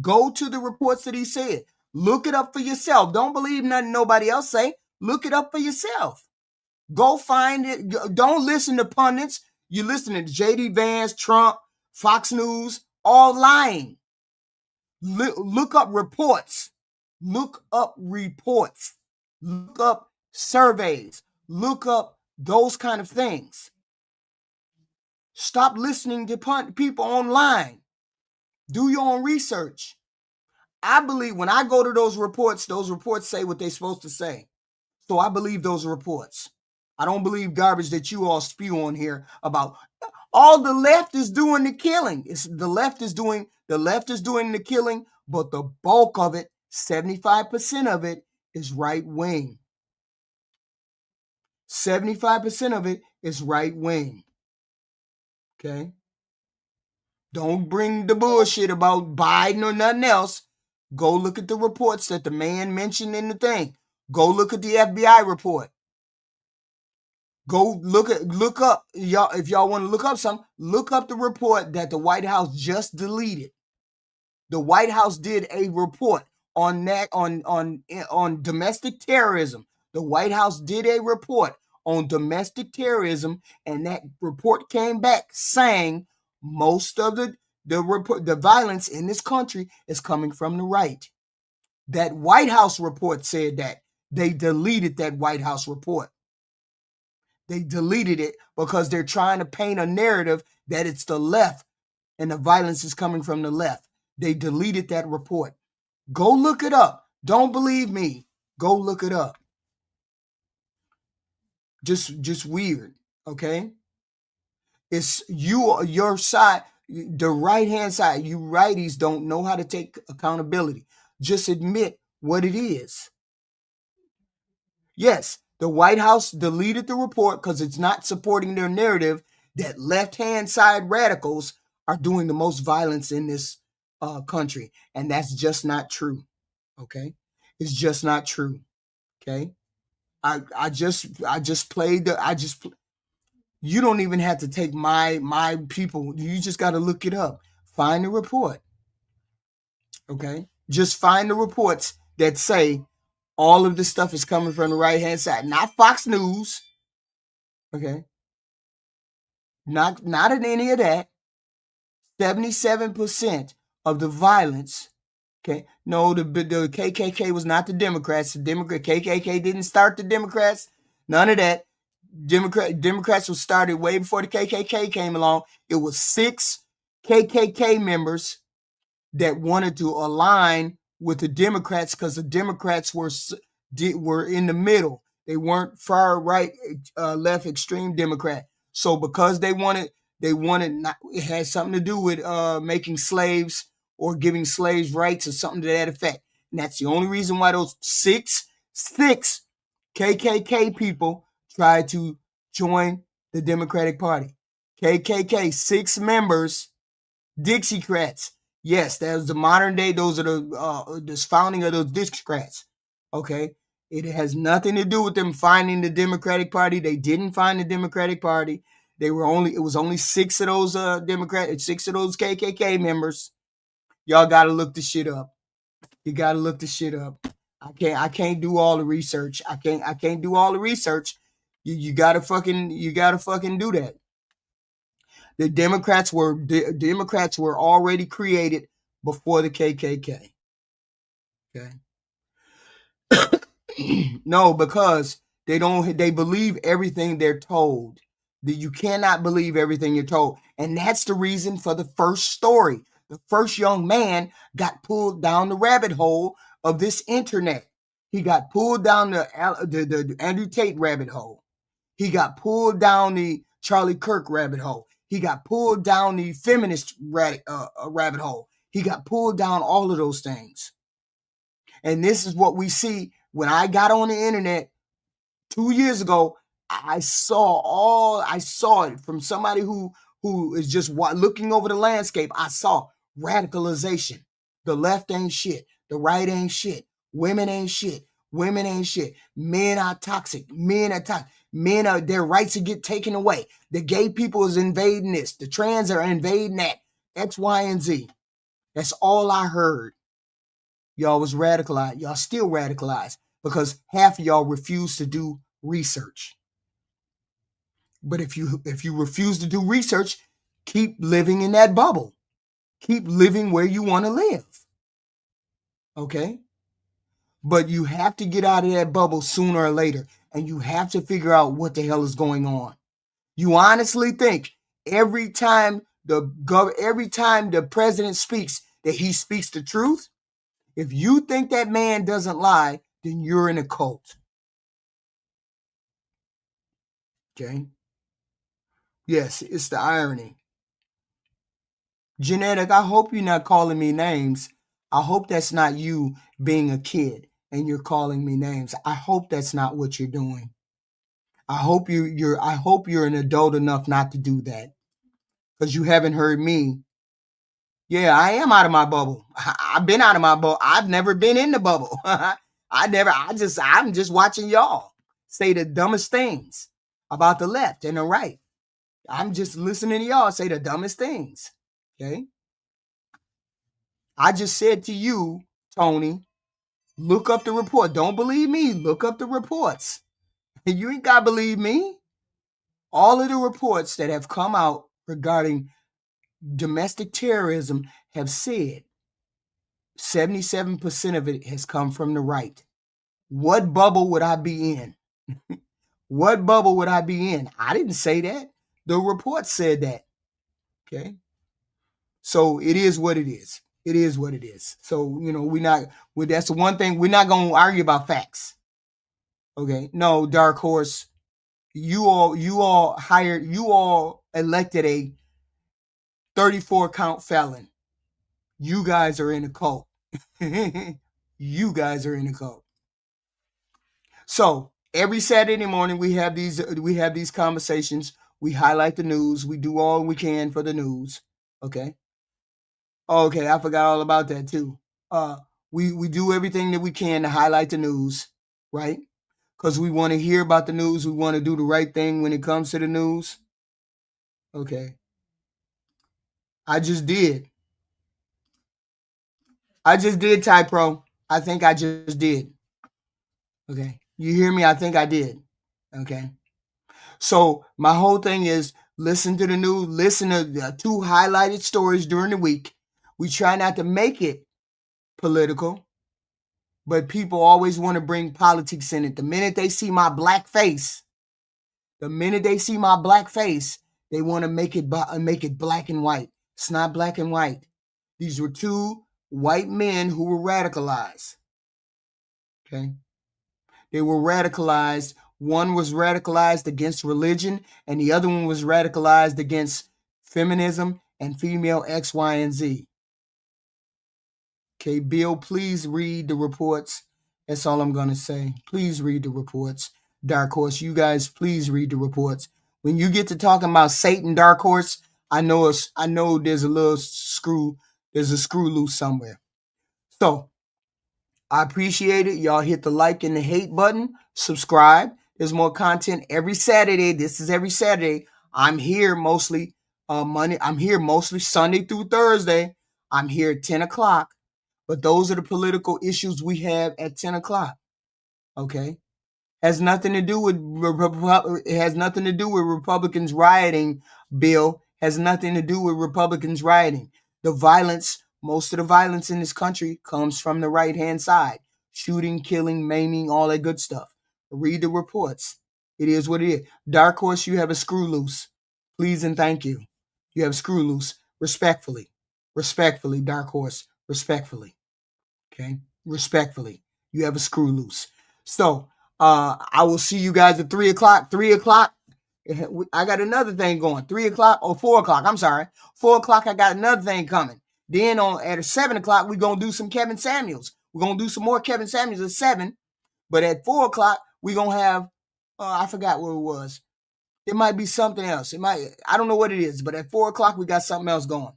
S2: Go to the reports that he said. Look it up for yourself. Don't believe nothing nobody else say. Look it up for yourself. Go find it. Don't listen to pundits. You're listening to J.D. Vance, Trump, Fox News, all lying. Look up reports. Look up reports. Look up surveys. Look up those kind of things. Stop listening to people online. Do your own research. I believe when I go to those reports say what they're supposed to say. So I believe those reports. I don't believe garbage that you all spew on here about all the left is doing the killing. The left is doing the killing, but the bulk of it, 75% of it, is right wing. 75% of it is right wing. Okay? Don't bring the bullshit about Biden or nothing else. Go look at the reports that the man mentioned in the thing. Go look at the FBI report. Go look up, y'all, if y'all want to look up something, look up the report that the White House just deleted. The White House did a report on that, on domestic terrorism. The White House did a report on domestic terrorism, and that report came back saying most of the violence in this country is coming from the right. That White House report said that. They deleted that White House report. They deleted it because they're trying to paint a narrative that it's the left and the violence is coming from the left. They deleted that report. Go look it up. Don't believe me. Go look it up. Just weird, okay? It's your side, the right-hand side. You righties don't know how to take accountability. Just admit what it is. Yes, the White House deleted the report because it's not supporting their narrative that left-hand side radicals are doing the most violence in this country. And that's just not true. Okay? It's just not true. Okay? You don't even have to take my people. You just got to look it up. Find the report. Okay? Just find the reports that say all of this stuff is coming from the right-hand side, not Fox News. Okay? Not in any of that. 77% of the violence. Okay? No, the KKK was not the Democrats. The KKK didn't start the Democrats. None of that. Democrats was started way before the KKK came along. It was 6 KKK members that wanted to align with the Democrats because the Democrats were in the middle. They weren't far right, left extreme Democrat. So because they wanted not, it had something to do with making slaves or giving slaves rights or something to that effect. And that's the only reason why those six KKK people tried to join the Democratic Party. KKK, 6 members, Dixiecrats. Yes, that was the modern day. Those are the founding of those Dixiecrats. Okay, It has nothing to do with them finding the Democratic Party. They didn't find the Democratic Party. It was only 6 of those 6 of those KKK members. Y'all got to look the shit up. You got to look the shit up. I can't do all the research. I can't do all the research. You got to fucking do that. The Democrats were already created before the KKK. Okay. No, because they believe everything they're told. That you cannot believe everything you're told. And that's the reason for the first story. The first young man got pulled down the rabbit hole of this internet. He got pulled down the Andrew Tate rabbit hole. He got pulled down the Charlie Kirk rabbit hole. He got pulled down the feminist rabbit hole. He got pulled down all of those things. And this is what we see. When I got on the internet 2 years ago, I saw it from somebody who is just looking over the landscape. I saw radicalization. The left ain't shit. The right ain't shit. Women ain't shit. Women ain't shit. Men are toxic. Men are toxic. Men are, their rights to get taken away. The gay people is invading this. The trans are invading that. X, Y, and Z. That's all I heard. Y'all was radicalized. Y'all still radicalized because half of y'all refuse to do research. But if you refuse to do research, keep living in that bubble. Keep living where you want to live. Okay? But you have to get out of that bubble sooner or later, and you have to figure out what the hell is going on. You honestly think every time the president speaks that he speaks the truth? If you think that man doesn't lie, then you're in a cult. Okay? Yes, it's the irony. Genetic, I hope you're not calling me names. I hope that's not you being a kid and you're calling me names. I hope that's not what you're doing. I hope you're an adult enough not to do that. Because you haven't heard me. Yeah, I am out of my bubble. I've been out of my bubble. I've never been in the bubble. I'm just watching y'all say the dumbest things about the left and the right. I'm just listening to y'all say the dumbest things. Okay? I just said to you, Tony, look up the report. Don't believe me. Look up the reports. You ain't got to believe me. All of the reports that have come out regarding domestic terrorism have said 77% of it has come from the right. What bubble would I be in? What bubble would I be in? I didn't say that. The report said that. Okay. So it is what it is. It is what it is. So, that's the one thing. We're not going to argue about facts. Okay. No, Dark Horse, you all elected a 34 count felon. You guys are in a cult. You guys are in a cult. So every Saturday morning we have these conversations. We highlight the news. We do all we can for the news. Okay. Okay, I forgot all about that too. We do everything that we can to highlight the news, right? Because we want to hear about the news. We want to do the right thing when it comes to the news. Okay. I just did, Ty Pro. I think I just did. Okay. You hear me? I think I did. Okay. So my whole thing is listen to the news, listen to the 2 highlighted stories during the week. We try not to make it political, but people always want to bring politics in it. The minute they see my black face, they want to make it black and white. It's not black and white. These were 2 white men who were radicalized. Okay. They were radicalized. One was radicalized against religion, and the other one was radicalized against feminism and female X, Y, and Z. Okay, Bill, please read the reports. That's all I'm going to say. Please read the reports. Dark Horse, you guys, please read the reports. When you get to talking about Satan, Dark Horse, I know there's a screw loose somewhere. So I appreciate it. Y'all hit the like and the hate button. Subscribe. There's more content every Saturday. This is every Saturday. I'm here mostly Monday. I'm here mostly Sunday through Thursday. I'm here at 10 o'clock. But those are the political issues we have at 10 o'clock. Okay? Has nothing to do with it has nothing to do with Republicans rioting, Bill. Has nothing to do with Republicans rioting. The violence, most of the violence in this country comes from the right-hand side. Shooting, killing, maiming, all that good stuff. Read the reports. It is what it is. Dark Horse, you have a screw loose. Please and thank you. You have a screw loose. Respectfully. Respectfully, Dark Horse. Respectfully. Okay? Respectfully. You have a screw loose. So, I will see you guys at 3 o'clock. 3 o'clock. I got another thing going. 3 o'clock or 4 o'clock. I'm sorry. 4 o'clock, I got another thing coming. Then at 7 o'clock, we're going to do some Kevin Samuels. We're going to do some more Kevin Samuels at 7. But at 4 o'clock, we're going to have, I forgot what it was. It might be something else. I don't know what it is. But at 4 o'clock, we got something else going.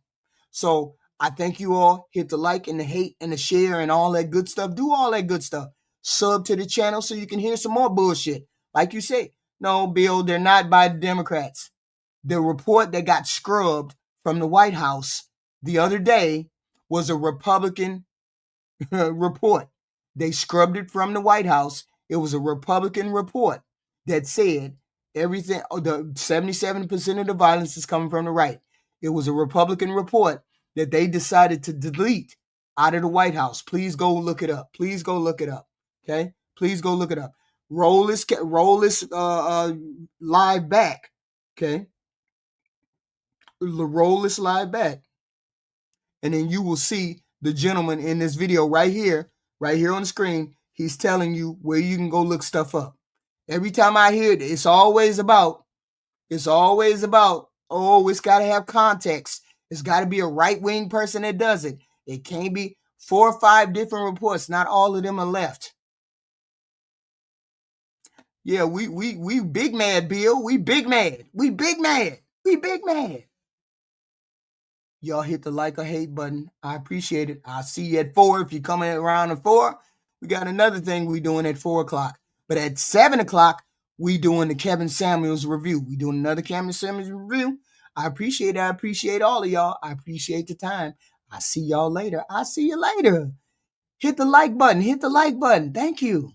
S2: So I thank you all. Hit the like and the hate and the share and all that good stuff. Do all that good stuff. Sub to the channel so you can hear some more bullshit. Like you say, no, Bill, they're not by the Democrats. The report that got scrubbed from the White House the other day was a Republican report. They scrubbed it from the White House. It was a Republican report that said everything, the 77% of the violence is coming from the right. It was a Republican report that they decided to delete out of the White House. Please go look it up. Please go look it up. Okay? Please go look it up. Roll this live back. Okay? Roll this live back. And then you will see the gentleman in this video right here on the screen. He's telling you where you can go look stuff up. Every time I hear it, it's always about, oh, it's got to have context. It's got to be a right-wing person that does it. It can't be 4 or 5 different reports. Not all of them are left. Yeah, we big mad, Bill. We big mad. We big mad. We big mad. Y'all hit the like or hate button. I appreciate it. I'll see you at 4. If you're coming around at 4, we got another thing we doing at 4 o'clock. But at 7 o'clock, we doing the Kevin Samuels review. We doing another Kevin Samuels review. I appreciate it. I appreciate all of y'all. I appreciate the time. I see y'all later. I'll see you later. Hit the like button. Hit the like button. Thank you.